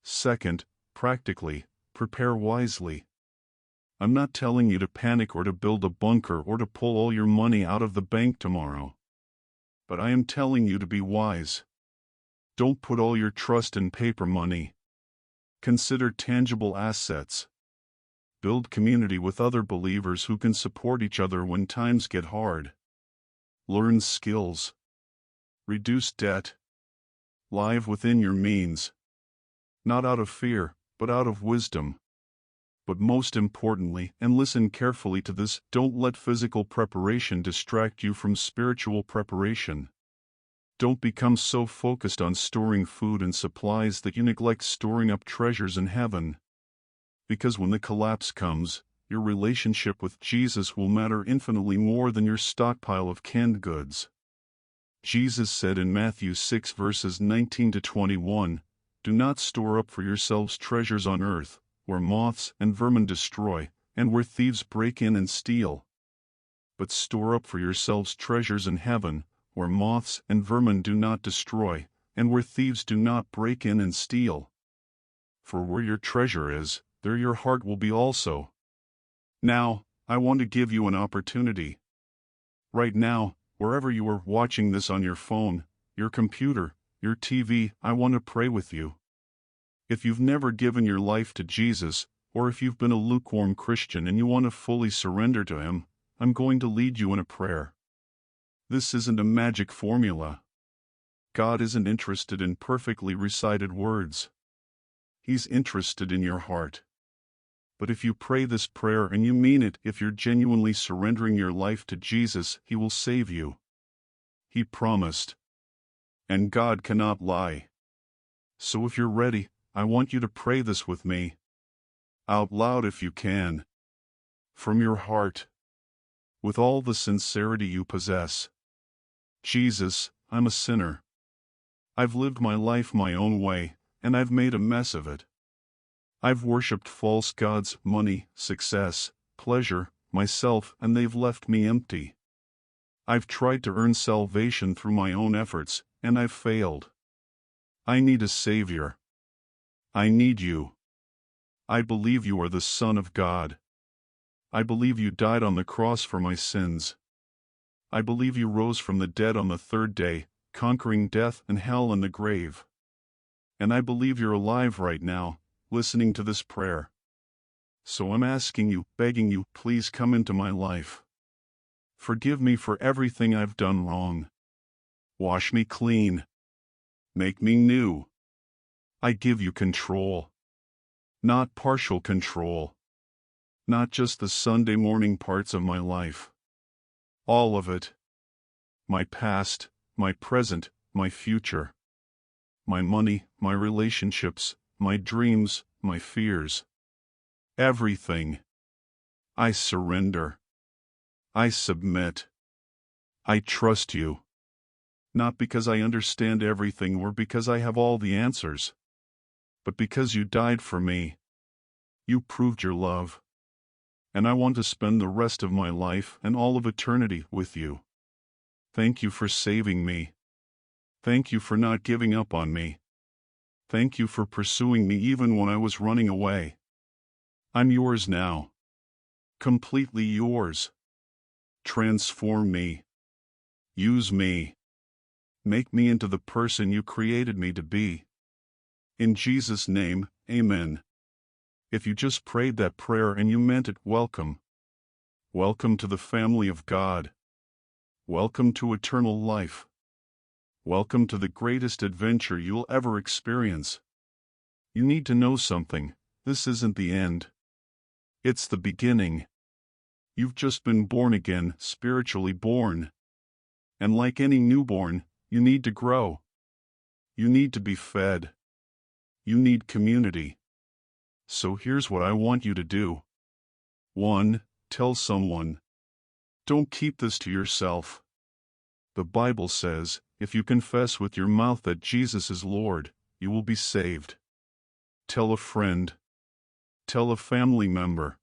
Second, practically, prepare wisely. I'm not telling you to panic or to build a bunker or to pull all your money out of the bank tomorrow. But I am telling you to be wise. Don't put all your trust in paper money. Consider tangible assets. Build community with other believers who can support each other when times get hard. Learn skills. Reduce debt. Live within your means. Not out of fear, but out of wisdom. But most importantly, and listen carefully to this, don't let physical preparation distract you from spiritual preparation. Don't become so focused on storing food and supplies that you neglect storing up treasures in heaven. Because when the collapse comes, your relationship with Jesus will matter infinitely more than your stockpile of canned goods. Jesus said in Matthew 6 verses 19 to 21, "Do not store up for yourselves treasures on earth, where moths and vermin destroy, and where thieves break in and steal. But store up for yourselves treasures in heaven, where moths and vermin do not destroy, and where thieves do not break in and steal. For where your treasure is, there your heart will be also." Now, I want to give you an opportunity. Right now, wherever you are watching this on your phone, your computer, your TV, I want to pray with you. If you've never given your life to Jesus, or if you've been a lukewarm Christian and you want to fully surrender to Him, I'm going to lead you in a prayer. This isn't a magic formula. God isn't interested in perfectly recited words. He's interested in your heart. But if you pray this prayer and you mean it, if you're genuinely surrendering your life to Jesus, He will save you. He promised. And God cannot lie. So if you're ready, I want you to pray this with me. Out loud if you can. From your heart. With all the sincerity you possess. Jesus, I'm a sinner. I've lived my life my own way, and I've made a mess of it. I've worshipped false gods, money, success, pleasure, myself, and they've left me empty. I've tried to earn salvation through my own efforts, and I've failed. I need a Savior. I need you. I believe you are the Son of God. I believe you died on the cross for my sins. I believe you rose from the dead on the third day, conquering death and hell and the grave. And I believe you're alive right now, listening to this prayer. So I'm asking you, begging you, please come into my life. Forgive me for everything I've done wrong. Wash me clean. Make me new. I give you control. Not partial control. Not just the Sunday morning parts of my life. All of it. My past, my present, my future. My money, my relationships, my dreams, my fears. Everything. I surrender. I submit. I trust you. Not because I understand everything or because I have all the answers, but because you died for me. You proved your love. And I want to spend the rest of my life and all of eternity with you. Thank you for saving me. Thank you for not giving up on me. Thank you for pursuing me even when I was running away. I'm yours now. Completely yours. Transform me. Use me. Make me into the person you created me to be. In Jesus' name, amen. If you just prayed that prayer and you meant it, welcome. Welcome to the family of God. Welcome to eternal life. Welcome to the greatest adventure you'll ever experience. You need to know something. This isn't the end. It's the beginning. You've just been born again, spiritually born. And like any newborn, you need to grow. You need to be fed. You need community. So here's what I want you to do. 1. Tell someone. Don't keep this to yourself. The Bible says, if you confess with your mouth that Jesus is Lord, you will be saved. Tell a friend. Tell a family member.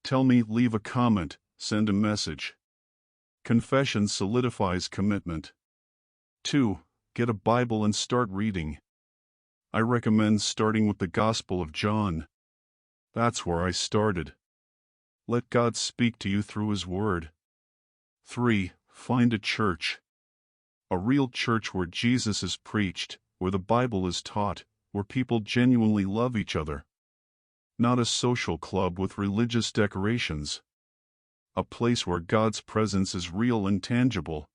Tell me, leave a comment, send a message. Confession solidifies commitment. 2. Get a Bible and start reading. I recommend starting with the Gospel of John. That's where I started. Let God speak to you through His Word. 3. Find a church. A real church where Jesus is preached, where the Bible is taught, where people genuinely love each other. Not a social club with religious decorations. A place where God's presence is real and tangible.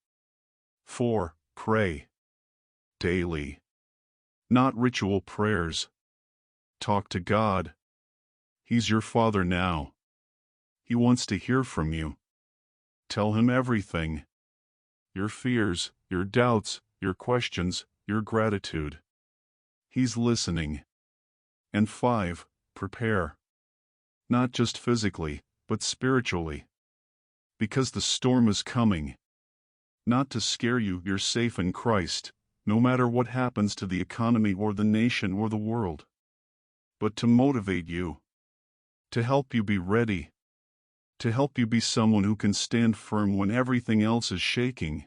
4. Pray. Daily. Not ritual prayers. Talk to God. He's your Father now. He wants to hear from you. Tell Him everything. Your fears, your doubts, your questions, your gratitude. He's listening. And 5. Prepare. Not just physically, but spiritually. Because the storm is coming. Not to scare you, you're safe in Christ, no matter what happens to the economy or the nation or the world. But to motivate you. To help you be ready. To help you be someone who can stand firm when everything else is shaking.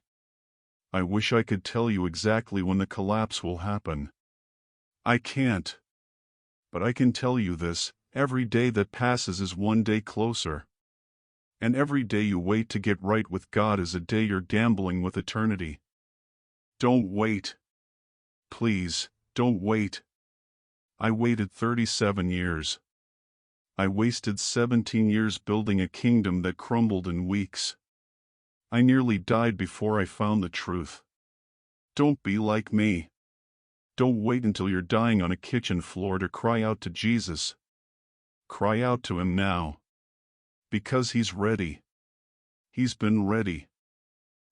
I wish I could tell you exactly when the collapse will happen. I can't. But I can tell you this, every day that passes is one day closer. And every day you wait to get right with God is a day you're gambling with eternity. Don't wait. Please, don't wait. I waited 37 years. I wasted 17 years building a kingdom that crumbled in weeks. I nearly died before I found the truth. Don't be like me. Don't wait until you're dying on a kitchen floor to cry out to Jesus. Cry out to Him now. Because He's ready. He's been ready.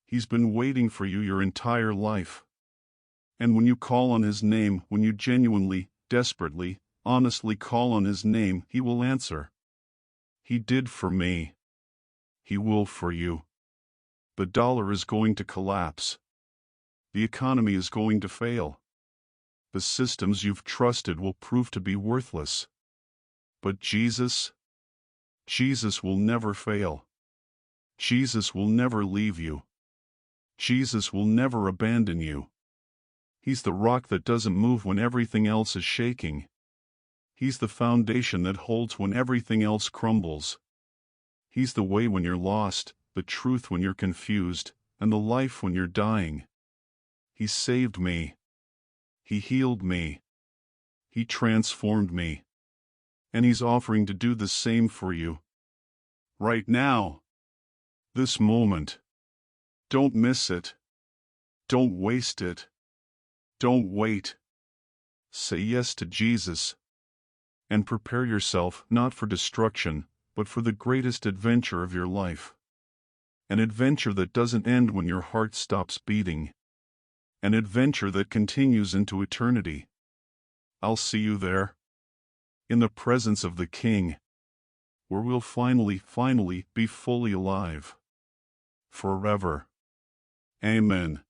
He's been waiting for you your entire life. And when you call on His name, when you genuinely, desperately, honestly call on His name, He will answer. He did for me. He will for you. The dollar is going to collapse. The economy is going to fail. The systems you've trusted will prove to be worthless. But Jesus will never fail. Jesus will never leave you. Jesus will never abandon you. He's the rock that doesn't move when everything else is shaking. He's the foundation that holds when everything else crumbles. He's the way when you're lost, the truth when you're confused, and the life when you're dying. He saved me. He healed me. He transformed me. And He's offering to do the same for you. Right now. This moment. Don't miss it. Don't waste it. Don't wait. Say yes to Jesus. And prepare yourself not for destruction, but for the greatest adventure of your life. An adventure that doesn't end when your heart stops beating. An adventure that continues into eternity. I'll see you there. In the presence of the King. Where we'll finally be fully alive. Forever. Amen.